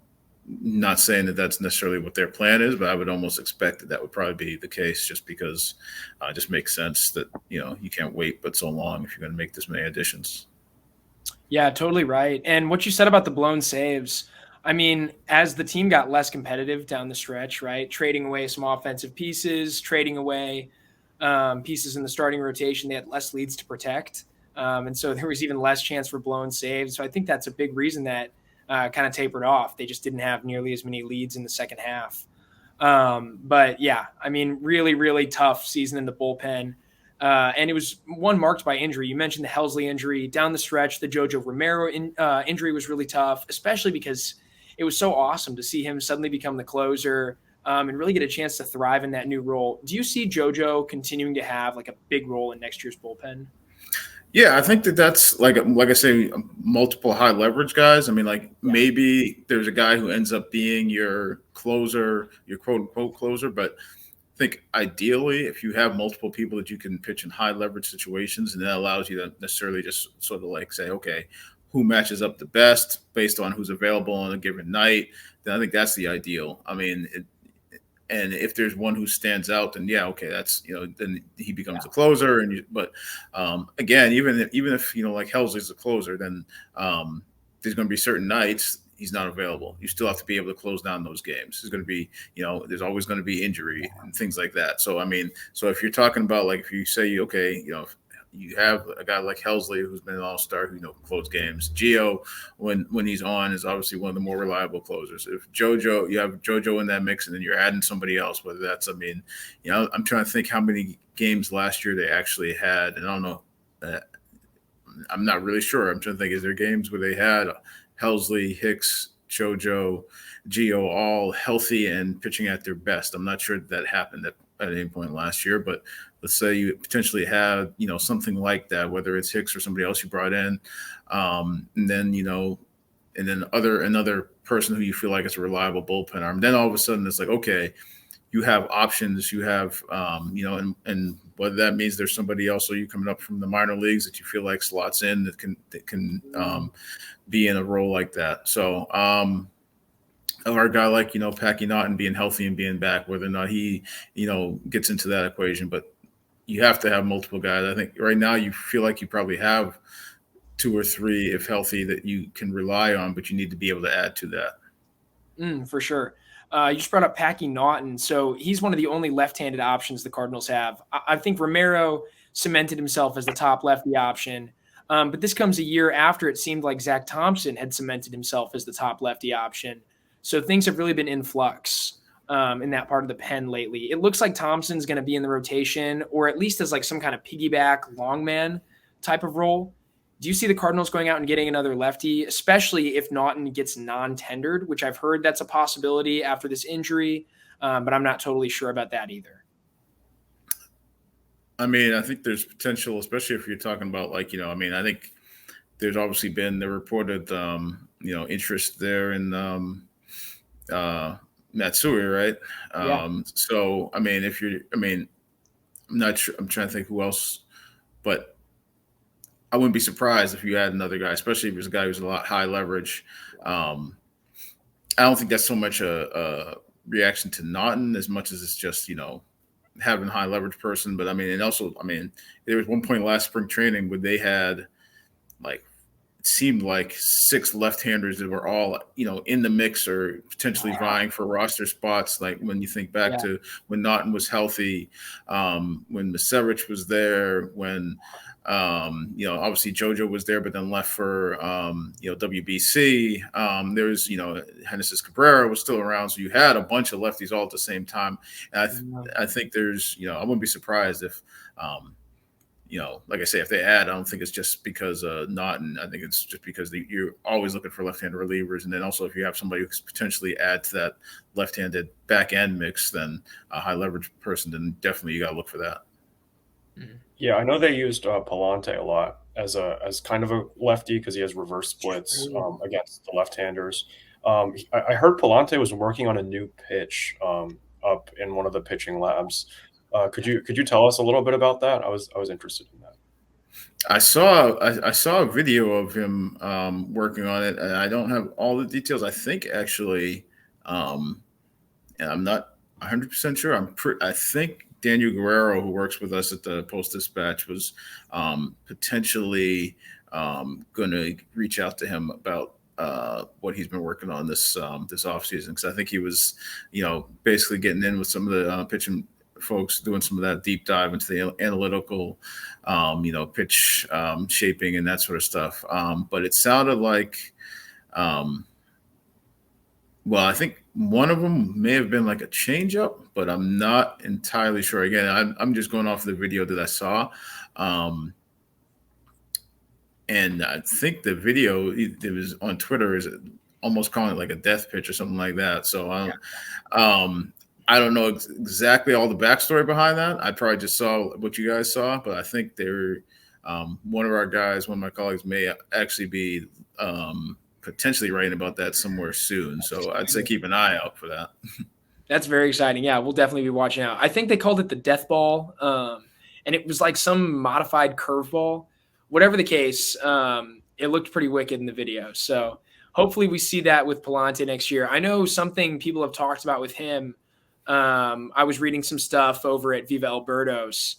not saying that that's necessarily what their plan is, but I would almost expect that would probably be the case, just because it just makes sense that, you can't wait but so long if you're going to make this many additions. Yeah, totally right. And what you said about the blown saves, I mean, as the team got less competitive down the stretch, right, trading away some offensive pieces, trading away pieces in the starting rotation, they had less leads to protect. And so there was even less chance for blown saves. So I think that's a big reason that kind of tapered off. They just didn't have nearly as many leads in the second half. But yeah, I mean, really, really tough season in the bullpen. And it was one marked by injury. You mentioned the Helsley injury down the stretch. The Jojo Romero injury was really tough, especially because it was so awesome to see him suddenly become the closer and really get a chance to thrive in that new role. Do you see Jojo continuing to have like a big role in next year's bullpen? Yeah, I think that's like I say, multiple high leverage guys. I mean, maybe there's a guy who ends up being your closer, your quote unquote closer, but I think ideally, if you have multiple people that you can pitch in high leverage situations, and that allows you to necessarily just sort of like say, okay, who matches up the best based on who's available on a given night, then I think that's the ideal. I mean, and if there's one who stands out, then yeah, okay, that's, then he becomes a closer. But again, even if like Helsley's a closer, then there's going to be certain nights he's not available. You still have to be able to close down those games. There's going to be, there's always going to be injury and things like that. So I mean, so if you're talking about like, if you say, okay, you have a guy like Helsley who's been an all-star who close games. Gio, when he's on, is obviously one of the more reliable closers. If you have JoJo in that mix, and then you're adding somebody else, whether that's, I'm trying to think how many games last year they actually had, and I don't know. I'm not really sure. I'm trying to think, is there games where they had Helsley, Hicks, JoJo, Gio all healthy and pitching at their best? I'm not sure that happened at any point last year, but let's say you potentially have, something like that, whether it's Hicks or somebody else you brought in, and then, and then another person who you feel like is a reliable bullpen arm. Then all of a sudden it's like, okay, you have options, you have, and whether that means there's somebody else, or you coming up from the minor leagues that you feel like slots in that can be in a role like that. So, or a guy like, Packy Naughton being healthy and being back, whether or not he, gets into that equation. But you have to have multiple guys. I think right now you feel like you probably have 2 or 3, if healthy, that you can rely on, but you need to be able to add to that. For sure. You just brought up Packy Naughton. So he's one of the only left-handed options the Cardinals have. I think Romero cemented himself as the top lefty option. But this comes a year after it seemed like Zach Thompson had cemented himself as the top lefty option. So things have really been in flux in that part of the pen lately. It looks like Thompson's going to be in the rotation, or at least as like some kind of piggyback long man type of role. Do you see the Cardinals going out and getting another lefty, especially if Naughton gets non-tendered, which I've heard that's a possibility after this injury, but I'm not totally sure about that either. I mean, I think there's potential, especially if you're talking about I think there's obviously been the reported, interest there in Matsui, right? Yeah. So, I mean, I'm not sure. I'm trying to think who else, but I wouldn't be surprised if you had another guy, especially if it was a guy who's a lot high leverage. I don't think that's so much a reaction to Naughton as much as it's just, having a high leverage person. But I mean, and also, there was one point last spring training where they had it seemed like 6 left-handers that were all, in the mix or potentially vying for roster spots. Like when you think back to when Naughton was healthy, when Masevich was there, when, obviously JoJo was there, but then left for, WBC. There was, Genesis Cabrera was still around. So you had a bunch of lefties all at the same time. And I think there's, I wouldn't be surprised if, like I say, if they add, I don't think it's just because Naughton. I think it's just because you're always looking for left-handed relievers. And then also if you have somebody who potentially adds to that left-handed back-end mix, then a high-leverage person, then definitely you got to look for that. Yeah, I know they used Palante a lot as kind of a lefty because he has reverse splits against the left-handers. I heard Palante was working on a new pitch up in one of the pitching labs. Could you tell us a little bit about that? I was interested in that. I saw a video of him working on it, and I don't have all the details. I think actually, and I'm not 100% sure. I think Daniel Guerrero, who works with us at the Post-Dispatch, was potentially going to reach out to him about what he's been working on this offseason, because I think he was, basically getting in with some of the pitching folks, doing some of that deep dive into the analytical, pitch shaping and that sort of stuff. But it sounded like, I think one of them may have been like a changeup, but I'm not entirely sure. Again, I'm just going off the video that I saw. And I think the video it was on Twitter is almost calling it like a death pitch or something like that. So I don't know exactly all the backstory behind that. I probably just saw what you guys saw, but I think they're one of our guys, one of my colleagues may actually be potentially writing about that somewhere soon. So I'd say keep an eye out for that. That's very exciting. Yeah, we'll definitely be watching out. I think they called it the death ball, and it was like some modified curveball. Whatever the case, it looked pretty wicked in the video. So hopefully we see that with Palante next year. I know something people have talked about with him. I was reading some stuff over at Viva Alberto's.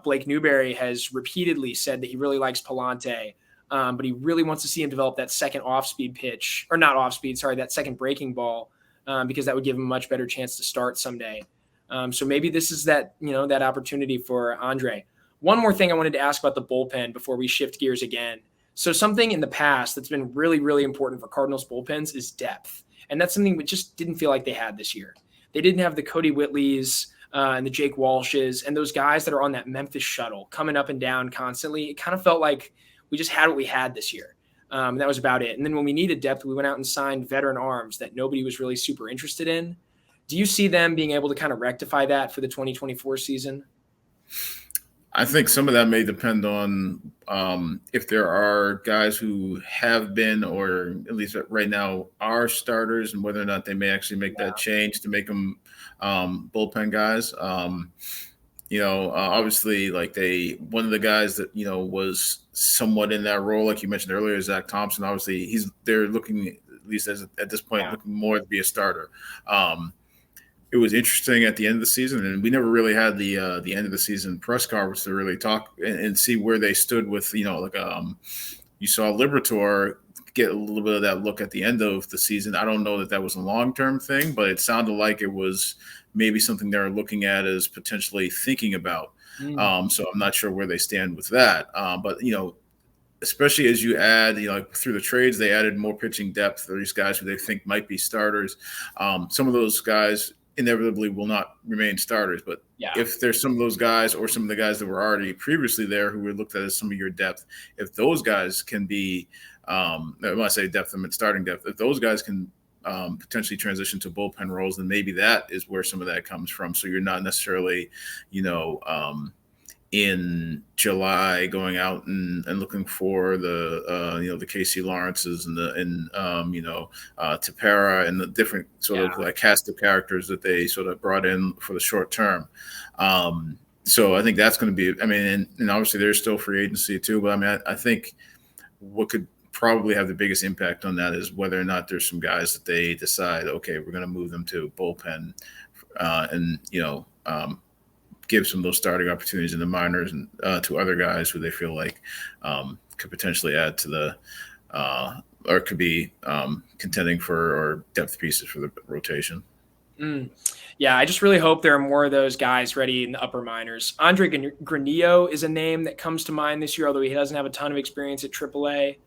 Blake Newberry has repeatedly said that he really likes Palante, but he really wants to see him develop that second off-speed pitch, or not off-speed, sorry, that second breaking ball, because that would give him a much better chance to start someday. So maybe this is that, that opportunity for Andre. One more thing I wanted to ask about the bullpen before we shift gears again. So something in the past that's been really, really important for Cardinals bullpens is depth. And that's something we just didn't feel like they had this year. They didn't have the Cody Whitleys and the Jake Walshes and those guys that are on that Memphis shuttle coming up and down constantly. It kind of felt like we just had what we had this year. And that was about it. And then when we needed depth, we went out and signed veteran arms that nobody was really super interested in. Do you see them being able to kind of rectify that for the 2024 season? I think some of that may depend on if there are guys who have been, or at least right now are starters, and whether or not they may actually make that change to make them bullpen guys. Obviously, one of the guys that was somewhat in that role, like you mentioned earlier, Zach Thompson. Obviously, they're looking, at least at this point, looking more to be a starter. It was interesting at the end of the season, and we never really had the end of the season press conference to really talk and see where they stood with, you saw Liberatore get a little bit of that look at the end of the season. I don't know that was a long-term thing, but it sounded like it was maybe something they're looking at as potentially thinking about. So I'm not sure where they stand with that. But, especially as you add, through the trades, they added more pitching depth. These guys who they think might be starters. Some of those guys inevitably will not remain starters, but if there's some of those guys or some of the guys that were already previously there who were looked at as some of your depth, if those guys can be, when I say depth, I mean starting depth, if those guys can potentially transition to bullpen roles, then maybe that is where some of that comes from. So you're not necessarily, in July going out and looking for the Casey Lawrences and Tepera and the different sort of like cast of characters that they sort of brought in for the short term. So I think that's going to be, and obviously there's still free agency too, but I think what could probably have the biggest impact on that is whether or not there's some guys that they decide, okay, we're going to move them to bullpen and give some of those starting opportunities in the minors and to other guys who they feel like could potentially add to the or could be contending for or depth pieces for the rotation. Yeah, I just really hope there are more of those guys ready in the upper minors. Andre Granillo is a name that comes to mind this year, although he doesn't have a ton of experience at AAA.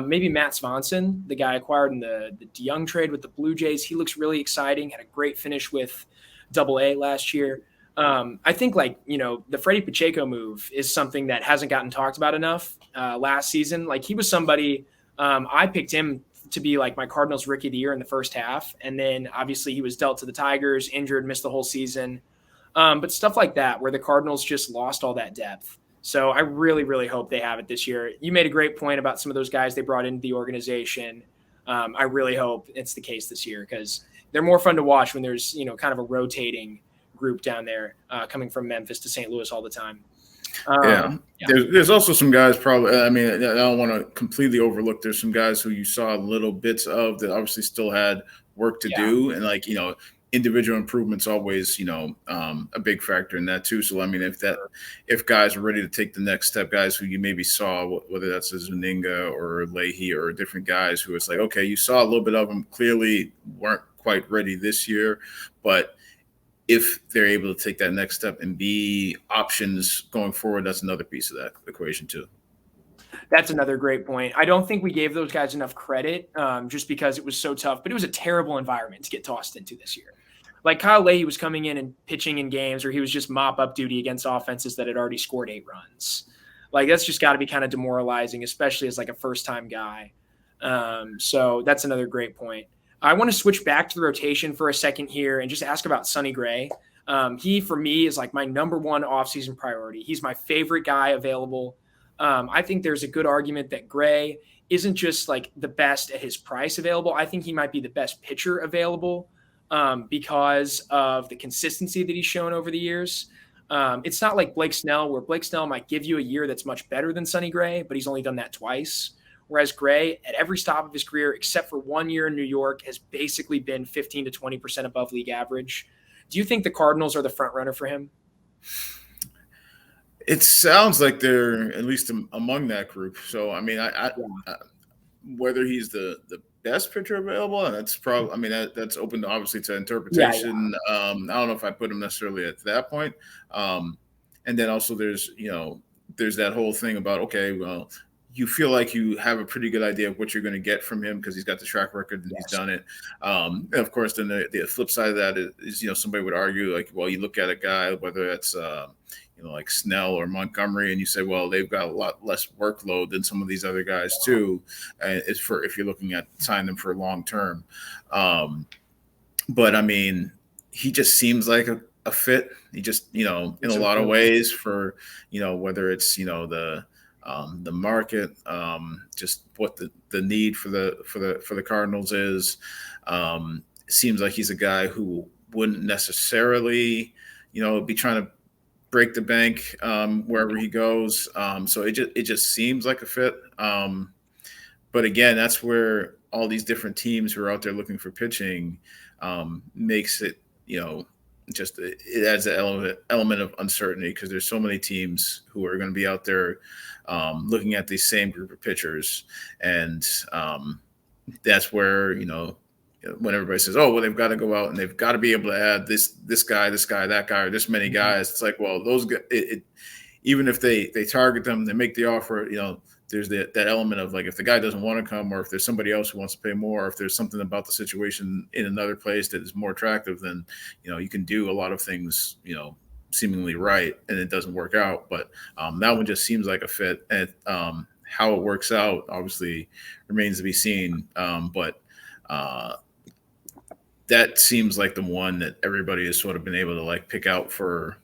Maybe Matt Swanson, the guy acquired in the DeYoung trade with the Blue Jays. He looks really exciting, had a great finish with AA last year. I think the Freddie Pacheco move is something that hasn't gotten talked about enough last season. Like he was somebody I picked him to be like my Cardinals Rookie of the Year in the first half. And then obviously he was dealt to the Tigers, injured, missed the whole season. But stuff like that where the Cardinals just lost all that depth. So I really, really hope they have it this year. You made a great point about some of those guys they brought into the organization. I really hope it's the case this year because they're more fun to watch when there's, kind of a rotating group down there coming from Memphis to St. Louis all the time. There's also some guys probably, I don't want to completely overlook. There's some guys who you saw little bits of that obviously still had work to do. And individual improvements always, a big factor in that too. So, if guys are ready to take the next step, guys who you maybe saw, whether that's a Zuninga or Leahy or different guys who it's like, okay, you saw a little bit of them, clearly weren't quite ready this year, but if they're able to take that next step and be options going forward, that's another piece of that equation too. That's another great point. I don't think we gave those guys enough credit just because it was so tough, but it was a terrible environment to get tossed into this year. Like Kyle Leahy was coming in and pitching in games where he was just mop-up duty against offenses that had already scored 8 runs. Like that's just got to be kind of demoralizing, especially as like a first-time guy. So that's another great point. I want to switch back to the rotation for a second here and just ask about Sonny Gray. He, for me, is like my number one offseason priority. He's my favorite guy available. I think there's a good argument that Gray isn't just like the best at his price available. I think he might be the best pitcher available because of the consistency that he's shown over the years. It's not like Blake Snell, where Blake Snell might give you a year that's much better than Sonny Gray, but he's only done that twice. Whereas Gray, at every stop of his career, except for 1 year in New York, has basically been 15 to 20% above league average. Do you think the Cardinals are the front runner for him? It sounds like they're at least among that group. So, whether he's the best pitcher available, and that's probably, that's open obviously to interpretation. I don't know if I put him necessarily at that point. And then also there's that whole thing about, okay, well, you feel like you have a pretty good idea of what you're going to get from him because he's got the track record and he's done it. And of course, then the flip side of that is, somebody would argue like, well, you look at a guy, whether that's, like Snell or Montgomery, and you say, well, they've got a lot less workload than some of these other guys too. If you're looking at signing them for long term. But he just seems like a fit. He just, in a lot of ways for, whether it's, the market, just what the need for the Cardinals is. It seems like he's a guy who wouldn't necessarily, be trying to break the bank wherever he goes. So it just seems like a fit. But again, that's where all these different teams who are out there looking for pitching makes it, it adds an element of uncertainty because there's so many teams who are going to be out there looking at the same group of pitchers. And that's where, when everybody says, oh, well, they've got to go out and they've got to be able to add this guy, that guy, or this many guys. It's like, well, those guys, even if they target them, they make the offer, there's that element of like, if the guy doesn't want to come, or if there's somebody else who wants to pay more, or if there's something about the situation in another place that is more attractive, then, you can do a lot of things, seemingly right, and it doesn't work out. But that one just seems like a fit. And how it works out obviously remains to be seen. But that seems like the one that everybody has sort of been able to like pick out for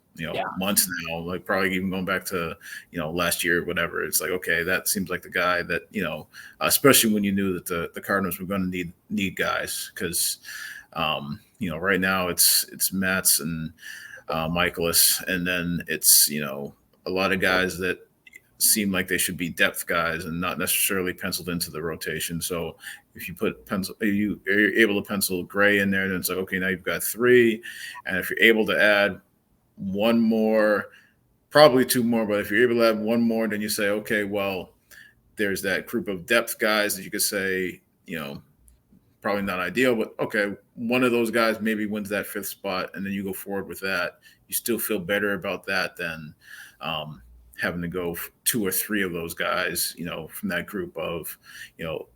months now, like probably even going back to last year or whatever. It's like, okay, that seems like the guy that especially when you knew that the Cardinals were going to need guys, because right now it's Matz and Michaelis, and then it's a lot of guys that seem like they should be depth guys and not necessarily penciled into the rotation. So if you're able to pencil Gray in there, then it's like, okay, now you've got 3. And if you're able to add one more, probably 2 more, but if you're able to add 1 more, then you say, okay, well, there's that group of depth guys that you could say, probably not ideal, but okay, one of those guys maybe wins that 5th spot, and then you go forward with that. You still feel better about that than having to go 2 or 3 of those guys, from that group of,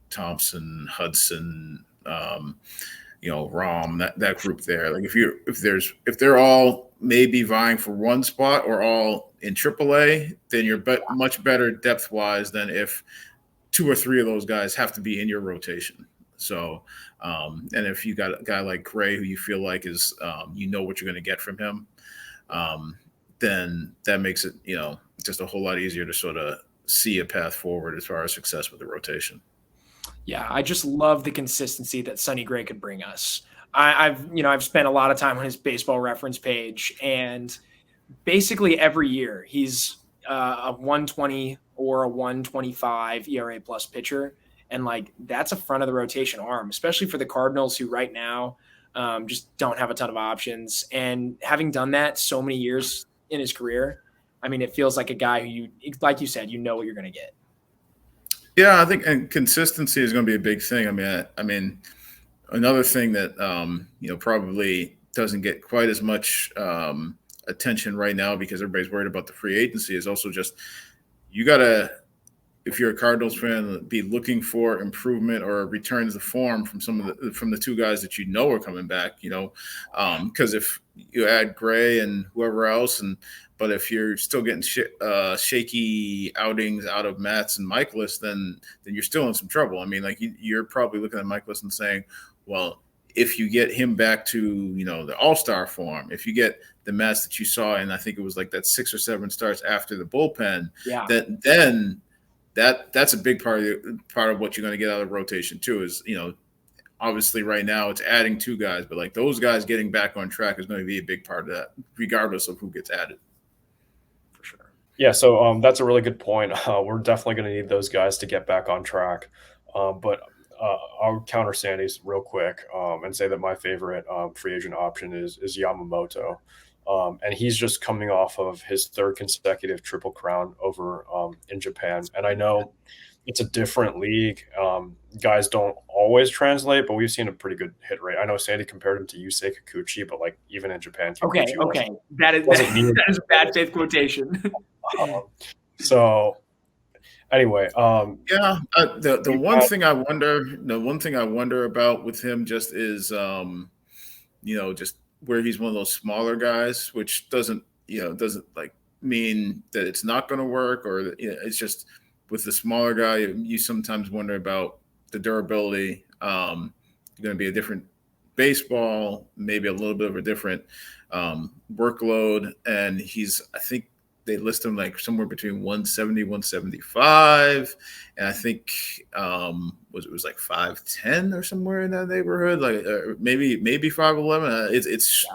Thompson, Hudson, Rom, that group there. Like if they're all maybe vying for 1 spot or all in AAA, then you're much better depth wise than if 2 or 3 of those guys have to be in your rotation. So, and if you got a guy like Gray who you feel like is, what you're going to get from him, then that makes it, just a whole lot easier to sort of see a path forward as far as success with the rotation. Yeah, I just love the consistency that Sonny Gray could bring us. I've spent a lot of time on his baseball reference page, and basically every year he's a 120 or a 125 ERA plus pitcher. And like, that's a front of the rotation arm, especially for the Cardinals, who right now just don't have a ton of options. And having done that so many years in his career, I mean, it feels like a guy who like you said, what you're going to get. Yeah, I think and consistency is going to be a big thing. I mean, another thing that probably doesn't get quite as much attention right now because everybody's worried about the free agency is also just you got to, if you're a Cardinals fan, be looking for improvement or returns to form from from the 2 guys that are coming back. Because if you add Gray and whoever else, but if you're still getting shaky outings out of Matz and Michaelis, then you're still in some trouble. I mean, like you're probably looking at Michaelis and saying, well, if you get him back to the All-Star form, if you get the Matz that you saw, and I think it was like that 6 or 7 starts after the bullpen, then that's a big part of what you're going to get out of rotation too. Is obviously right now it's adding 2 guys, but like those guys getting back on track is going to be a big part of that, regardless of who gets added. Yeah, so that's a really good point. We're definitely going to need those guys to get back on track. But I'll counter Sandy's real quick and say that my favorite free agent option is Yamamoto. And he's just coming off of his 3rd consecutive Triple Crown over in Japan. And I know it's a different league. Guys don't always translate, but we've seen a pretty good hit rate. I know Sandy compared him to Yusei Kikuchi, but like even in Japan, Kikuchi okay. That is a bad faith quotation. So anyway, the one thing I wonder about with him just is just where he's one of those smaller guys, which doesn't like mean that it's not going to work, or it's just with the smaller guy, you sometimes wonder about the durability. Going to be a different baseball, maybe a little bit of a different workload, and I think they list him like somewhere between 170, 175. And I think it was like 5'10" or somewhere in that neighborhood, like maybe 5'11". It's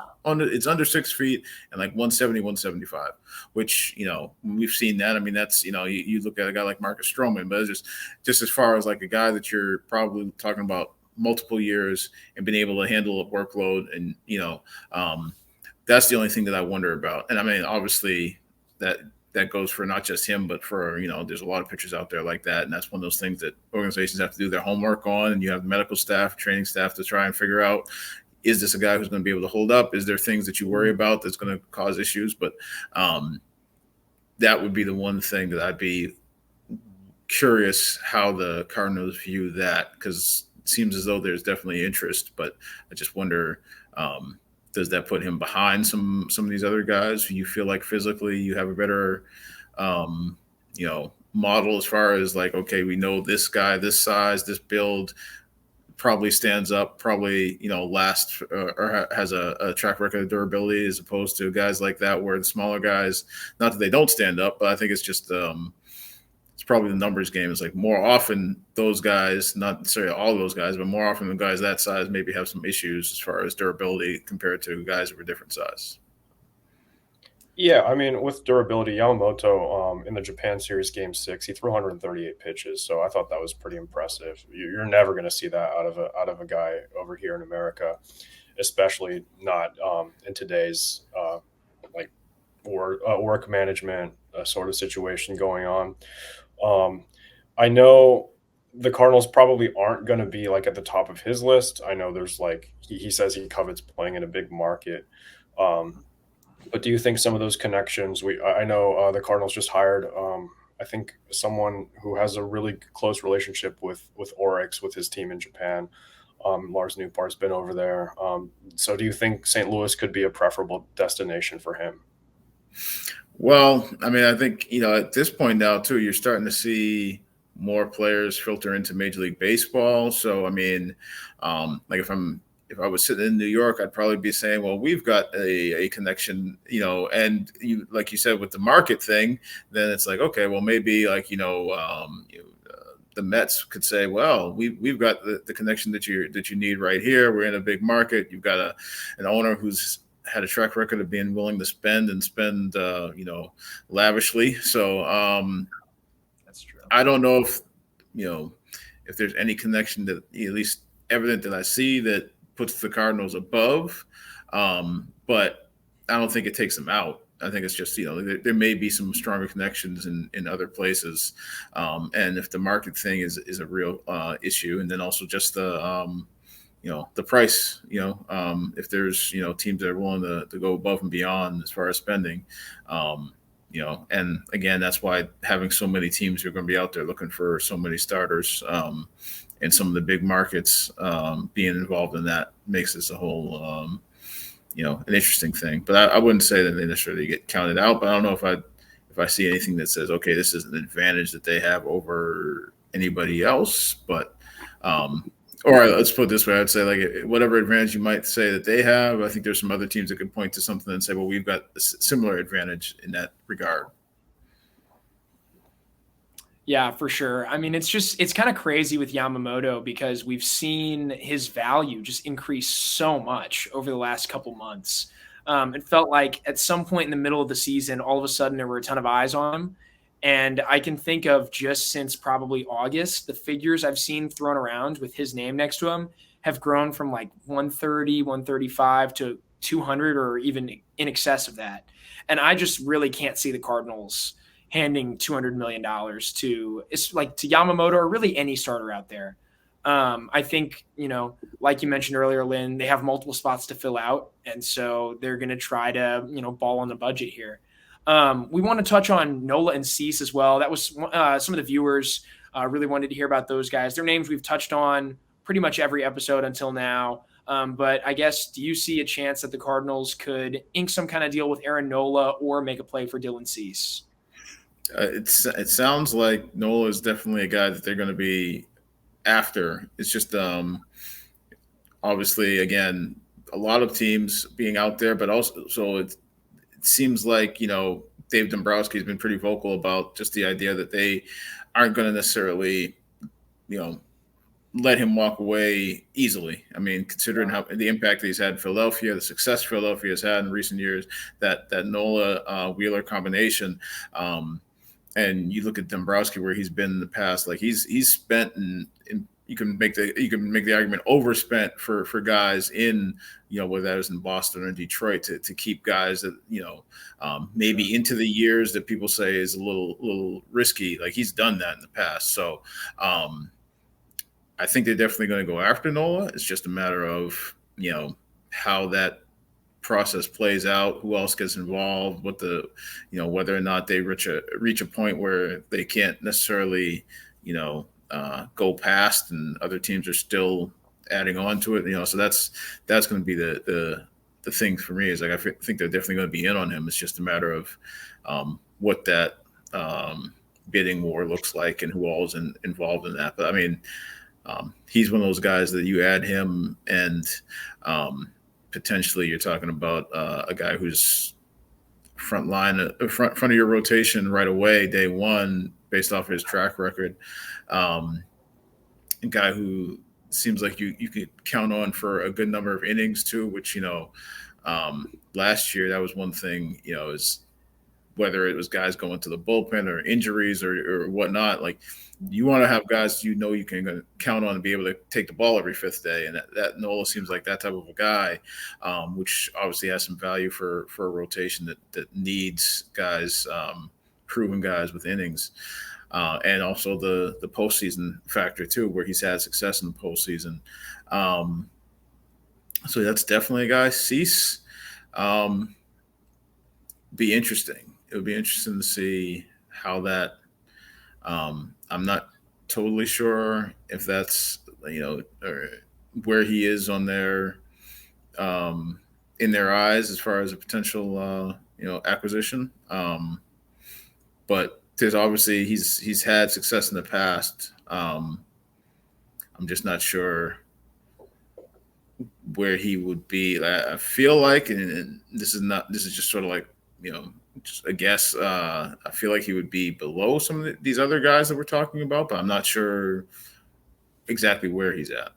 under 6 feet and like 170, 175, which, we've seen that. I mean, that's, you look at a guy like Marcus Stroman, but it's just as far as like a guy that you're probably talking about multiple years and being able to handle a workload. And, that's the only thing that I wonder about. And I mean, obviously, that goes for not just him, but for, there's a lot of pitchers out there like that. And that's one of those things that organizations have to do their homework on. And you have medical staff, training staff to try and figure out, is this a guy who's going to be able to hold up? Is there things that you worry about that's going to cause issues? But that would be the one thing that I'd be curious how the Cardinals view that, because it seems as though there's definitely interest, but I just wonder does that put him behind some of these other guys? You feel like physically you have a better, model as far as like, okay, we know this guy, this size, this build probably stands up, probably, lasts or has a track record of durability, as opposed to guys like that where the smaller guys, not that they don't stand up, but I think it's just it's probably the numbers game. It's like more often those guys, not necessarily all of those guys, but more often the guys that size maybe have some issues as far as durability compared to guys of a different size. Yeah, I mean, with durability, Yamamoto in the Japan series game 6, he threw 138 pitches, so I thought that was pretty impressive. You're never going to see that out of a guy over here in America, especially not in today's work management sort of situation going on. I know the Cardinals probably aren't going to be like at the top of his list. I know there's like he says he covets playing in a big market. But do you think some of those connections? I know the Cardinals just hired, I think, someone who has a really close relationship with Oryx, with his team in Japan. Lars Nootbaar's been over there. So do you think St. Louis could be a preferable destination for him? Well, I mean, I think, at this point now, too, you're starting to see more players filter into Major League Baseball. So, I mean, like if I was sitting in New York, I'd probably be saying, well, we've got a connection, and you, like you said, with the market thing, then it's like, okay, well, maybe like, the Mets could say, well, we've got the connection that you need right here. We're in a big market. You've got an owner who's had a track record of being willing to spend lavishly. So That's true. I don't know if there's any connection that at least evident that I see that puts the Cardinals above, but I don't think it takes them out. I think it's just, there may be some stronger connections in other places. And if the market thing is a real issue, and then also just the price, if there's, teams that are willing to go above and beyond as far as spending, and again, that's why having so many teams who are going to be out there looking for so many starters, and some of the big markets being involved in that makes this a whole, an interesting thing. But I wouldn't say that they necessarily get counted out. But I don't know if I see anything that says, okay, this is an advantage that they have over anybody else. But or let's put it this way, I'd say like whatever advantage you might say that they have, I think there's some other teams that could point to something and say, well, we've got a similar advantage in that regard. Yeah, for sure. I mean, it's kind of crazy with Yamamoto because we've seen his value just increase so much over the last couple months. It felt like at some point in the middle of the season, all of a sudden there were a ton of eyes on him. And I can think of just since probably August, the figures I've seen thrown around with his name next to him have grown from like 130, 135 to 200 or even in excess of that. And I just really can't see the Cardinals handing $200 million to Yamamoto or really any starter out there. I think, like you mentioned earlier, Lynn, they have multiple spots to fill out. And so they're going to try to, ball on the budget here. We want to touch on Nola and Cease as well. That was some of the viewers really wanted to hear about those guys. Their names we've touched on pretty much every episode until now. But I guess, do you see a chance that the Cardinals could ink some kind of deal with Aaron Nola or make a play for Dylan Cease? It sounds like Nola is definitely a guy that they're going to be after. It's just obviously, again, a lot of teams being out there, but also so it seems like, Dave Dombrowski has been pretty vocal about just the idea that they aren't going to necessarily, let him walk away easily. I mean, considering how the impact that he's had in Philadelphia, the success Philadelphia has had in recent years, that Nola Wheeler combination. And you look at Dombrowski where he's been in the past, like he's spent and you can make the argument overspent for guys in, whether that was in Boston or Detroit to keep guys that, maybe into the years that people say is a little risky. Like he's done that in the past. So I think they're definitely going to go after Nola. It's just a matter of, how that process plays out, who else gets involved, what whether or not they reach a point where they can't necessarily, go past and other teams are still adding on to it. So that's going to be the the thing for me is like I think they're definitely going to be in on him. It's just a matter of what that bidding war looks like and who all is involved in that. But I mean, he's one of those guys that you add him and potentially you're talking about a guy who's front of your rotation right away, day one, based off his track record. A guy who seems like you could count on for a good number of innings too, which, last year that was one thing, is whether it was guys going to the bullpen or injuries or whatnot. Like you want to have guys, you can count on to be able to take the ball every fifth day. And that Nola seems like that type of a guy, which obviously has some value for a rotation that needs guys, proven guys with innings. And also the postseason factor too, where he's had success in the postseason. So that's definitely a guy. Cease, be interesting. It would be interesting to see how that. I'm not totally sure if that's or where he is on their in their eyes as far as a potential acquisition. But there's obviously he's had success in the past. I'm just not sure where he would be. I feel like, and this is just sort of like just a guess. I feel like he would be below some of these other guys that we're talking about, but I'm not sure exactly where he's at.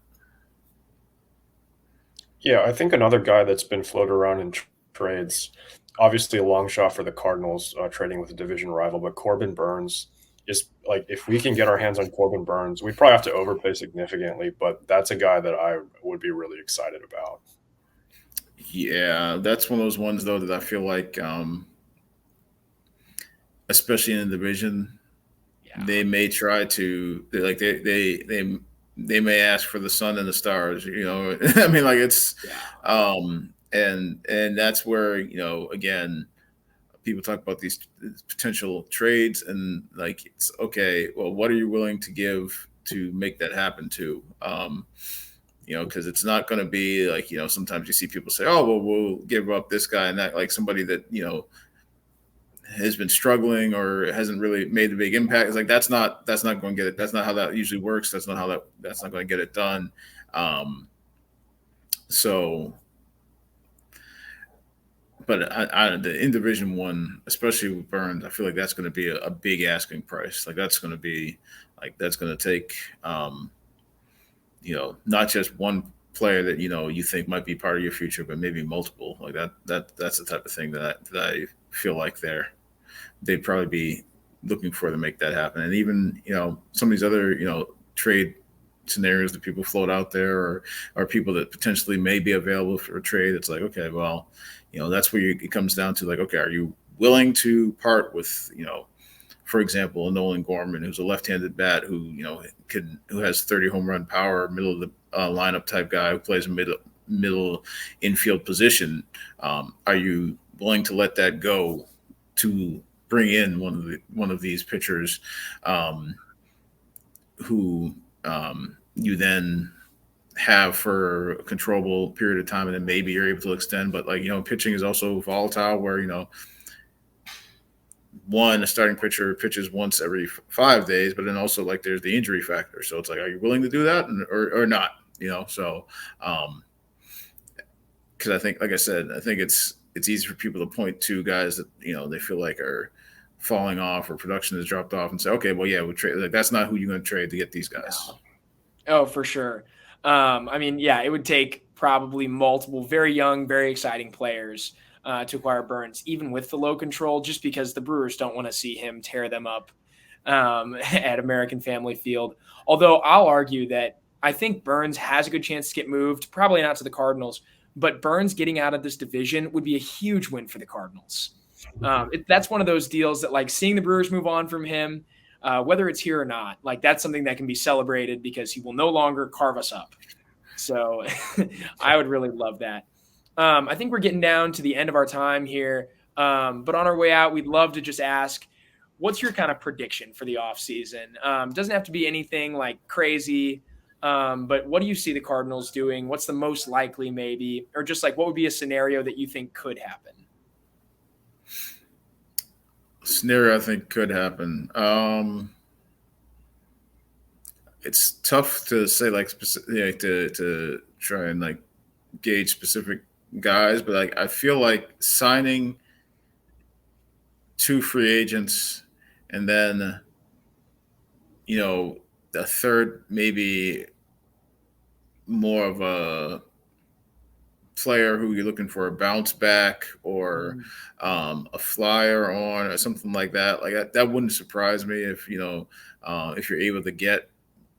Yeah, I think another guy that's been floated around in trades, obviously a long shot for the Cardinals, trading with a division rival, but Corbin Burns is like, if we can get our hands on Corbin Burns, we probably have to overpay significantly, but that's a guy that I would be really excited about. Yeah, that's one of those ones though that I feel like, especially in the division, they may try to they may ask for the sun and the stars. I mean, like it's, and that's where again, people talk about these potential trades and like it's okay. Well, what are you willing to give to make that happen too? Because it's not going to be like sometimes you see people say, oh well, we'll give up this guy and that, like somebody that has been struggling or hasn't really made a big impact. It's like that's not going to get it. That's not how that usually works. That's not going to get it done. But the in Division One, especially with Burns, I feel like that's going to be a big asking price. Like that's going to take not just one player that you think might be part of your future, but maybe multiple. Like that's the type of thing that I feel like they'd probably be looking for to make that happen. And even some of these other trade scenarios that people float out there or people that potentially may be available for a trade. It's like, okay, well, that's where it comes down to like, okay, are you willing to part with for example, a Nolan Gorman, who's a left-handed bat who has 30 home run power, middle of the lineup type guy who plays a middle infield position. Are you willing to let that go to bring in one of these pitchers who you then have for a controllable period of time, and then maybe you're able to extend. But like pitching is also volatile, where a starting pitcher pitches once every 5 days, but then also like there's the injury factor. So it's like, are you willing to do that or not? So because I think, like I said, I think it's easy for people to point to guys that they feel like are falling off or production has dropped off and say, okay, well, yeah, we'll trade. Like that's not who you're going to trade to get these guys. Oh, for sure. I mean, yeah, it would take probably multiple very young, very exciting players to acquire Burns, even with the low control, just because the Brewers don't want to see him tear them up at American Family Field. Although I'll argue that I think Burns has a good chance to get moved, probably not to the Cardinals, but Burns getting out of this division would be a huge win for the Cardinals. That's one of those deals that, like, seeing the Brewers move on from him, whether it's here or not, like that's something that can be celebrated because he will no longer carve us up. So I would really love that. I think we're getting down to the end of our time here. But on our way out, we'd love to just ask, what's your kind of prediction for the offseason? Doesn't have to be anything like crazy. But what do you see the Cardinals doing? What's the most likely, maybe, or just like what would be a scenario that you think could happen? Scenario I think could happen. It's tough to say like specific, to try and like gauge specific guys, but like I feel like signing 2 free agents and then the third maybe more of a player who you're looking for a bounce back or a flyer on or something like that. Like that wouldn't surprise me if if you're able to get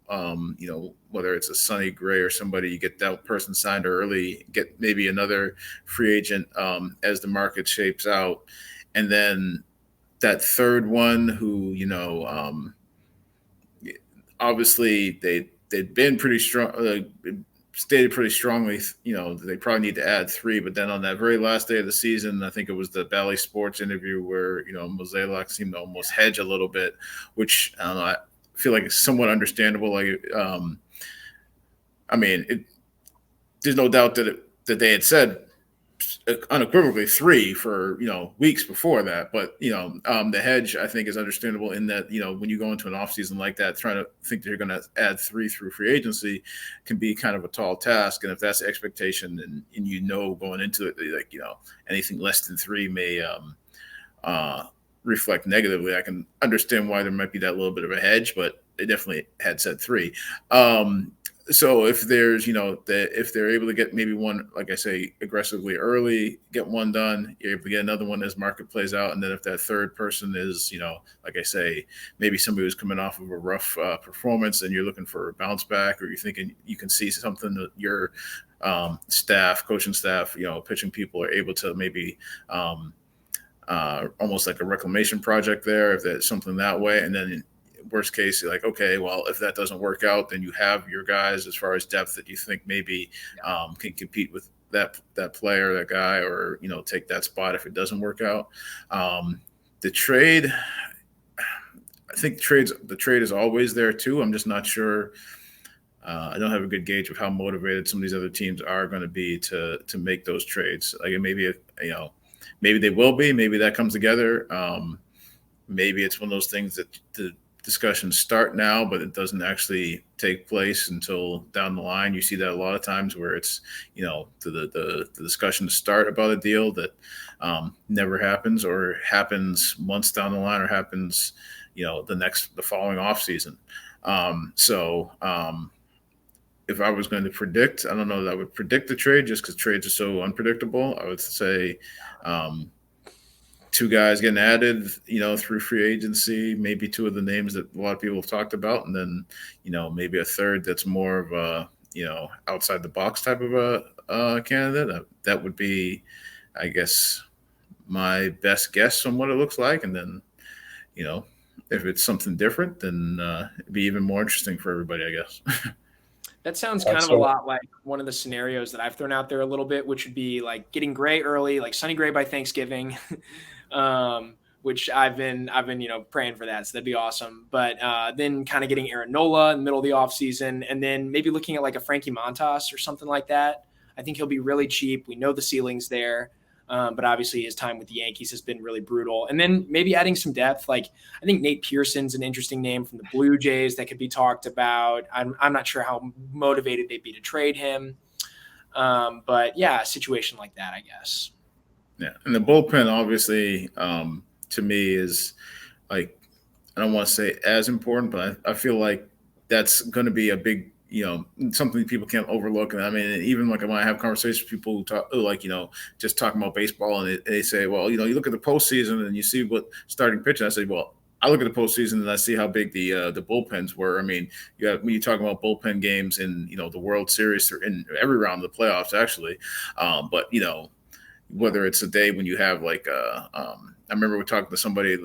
whether it's a Sonny Gray or somebody, you get that person signed early, get maybe another free agent as the market shapes out, and then that third one who obviously they'd been pretty strong. Stated pretty strongly, they probably need to add 3. But then on that very last day of the season, I think it was the Bally Sports interview where, Mozeliak seemed to almost hedge a little bit, which I don't know, I feel like it's somewhat understandable. Like, there's no doubt that they had said unequivocally 3 for weeks before that, but the hedge I think is understandable in that when you go into an offseason like that, trying to think that you're going to add 3 through free agency can be kind of a tall task, and if that's the expectation and going into it like anything less than 3 may reflect negatively, I can understand why there might be that little bit of a hedge, but they definitely had said 3. So if there's, if they're able to get maybe one, like I say, aggressively early, get one done, you're able to get another one as market plays out. And then if that third person is, like I say, maybe somebody who's coming off of a rough performance and you're looking for a bounce back, or you're thinking you can see something that your staff, coaching staff, pitching people are able to maybe almost like a reclamation project there, if that's something that way. And then worst case, you're like, okay, well, if that doesn't work out, then you have your guys as far as depth that you think maybe can compete with that player, that guy, or take that spot if it doesn't work out. The trade, I think the trade is always there too. I'm just not sure. I don't have a good gauge of how motivated some of these other teams are going to be to make those trades. Like maybe maybe they will be. Maybe that comes together. Maybe it's one of those things that the discussions start now, but it doesn't actually take place until down the line. You see that a lot of times where it's, the discussions start about a deal that never happens, or happens months down the line, or happens, the following off season. If I was going to predict, I don't know that I would predict the trade just because trades are so unpredictable. I would say 2 guys getting added, through free agency, maybe 2 of the names that a lot of people have talked about, and then, maybe a third that's more of a, outside the box type of a candidate. That would be, I guess, my best guess on what it looks like. And then, if it's something different, then it'd be even more interesting for everybody, I guess. That sounds kind of a lot like one of the scenarios that I've thrown out there a little bit, which would be like getting Gray early, like Sonny Gray by Thanksgiving, which I've been praying for that. So that'd be awesome. But then kind of getting Aaron Nola in the middle of the offseason, and then maybe looking at like a Frankie Montas or something like that. I think he'll be really cheap. We know the ceiling's there. But obviously his time with the Yankees has been really brutal. And then maybe adding some depth. Like I think Nate Pearson's an interesting name from the Blue Jays that could be talked about. I'm not sure how motivated they'd be to trade him. But yeah, a situation like that, I guess. Yeah. And the bullpen obviously to me is like, I don't want to say as important, but I feel like that's going to be a big, something people can't overlook. And I mean, even like when I have conversations with people who talk, like, just talking about baseball, and they say, well, you look at the postseason and you see what starting pitching. I say, well, I look at the postseason and I see how big the bullpens were. I mean, when you talk about bullpen games in, the World Series or in every round of the playoffs, actually. But, whether it's a day when you have like, I remember we talked to somebody,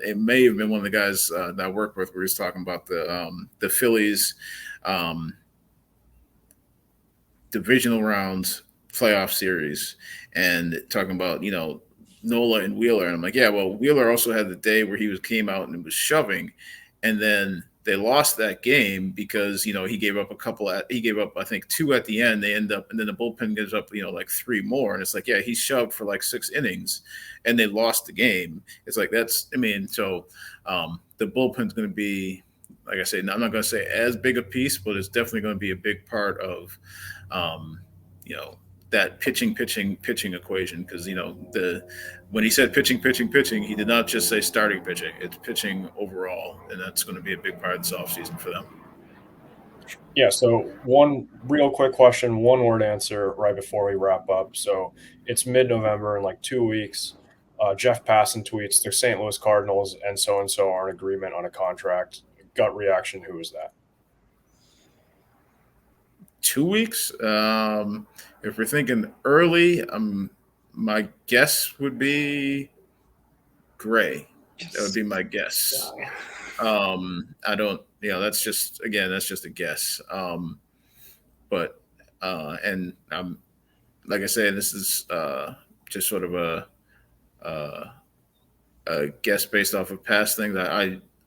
it may have been one of the guys that I work with, where he was talking about the Phillies divisional rounds playoff series, and talking about, Nola and Wheeler. And I'm like, yeah, well, Wheeler also had the day where he came out and was shoving, and then they lost that game because, you know, he gave up I think 2 at the end. They end up, and then the bullpen gives up, you know, like 3 more. And it's like, yeah, he shoved for like 6 innings and they lost the game. It's like, so the bullpen's going to be, like I say, I'm not going to say as big a piece, but it's definitely going to be a big part of, you know, that pitching equation. Because, you know, when he said pitching, he did not just say starting pitching. It's pitching overall, and that's going to be a big part of this offseason for them. Yeah, so one real quick question, one word answer right before we wrap up. So it's mid-November in like 2 weeks. Jeff Passan tweets, "They're St. Louis Cardinals and so are in agreement on a contract." Gut reaction, who is that? 2 weeks? If we're thinking early, my guess would be Gray. That would be my guess. I don't, you know, that's just a guess. But and like I say, this is just sort of a guess based off of past things.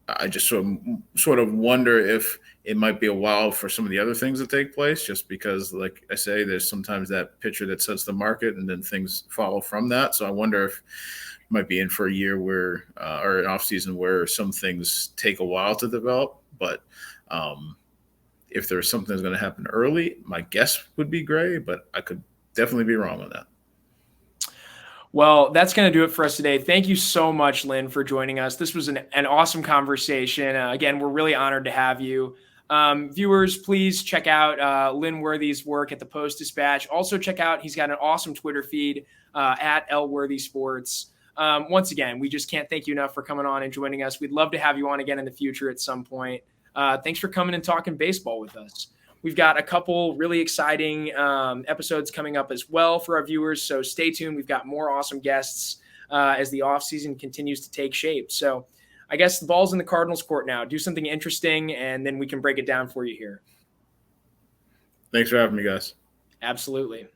I just sort of wonder if it might be a while for some of the other things to take place, just because, like I say, there's sometimes that pitcher that sets the market and then things follow from that. So I wonder if it might be in for a year where, or an off season where some things take a while to develop. But if there's something that's going to happen early, my guess would be Gray, but I could definitely be wrong on that. Well, that's going to do it for us today. Thank you so much, Lynn, for joining us. This was an awesome conversation. Again, we're really honored to have you. Viewers, please check out Lynn Worthy's work at the Post-Dispatch. Also check out, he's got an awesome Twitter feed at LWorthySports. Once again, we just can't thank you enough for coming on and joining us. We'd love to have you on again in the future at some point. Thanks for coming and talking baseball with us. We've got a couple really exciting episodes coming up as well for our viewers, so stay tuned. We've got more awesome guests as the offseason continues to take shape. So I guess the ball's in the Cardinals' court now. Do something interesting, and then we can break it down for you here. Thanks for having me, guys. Absolutely.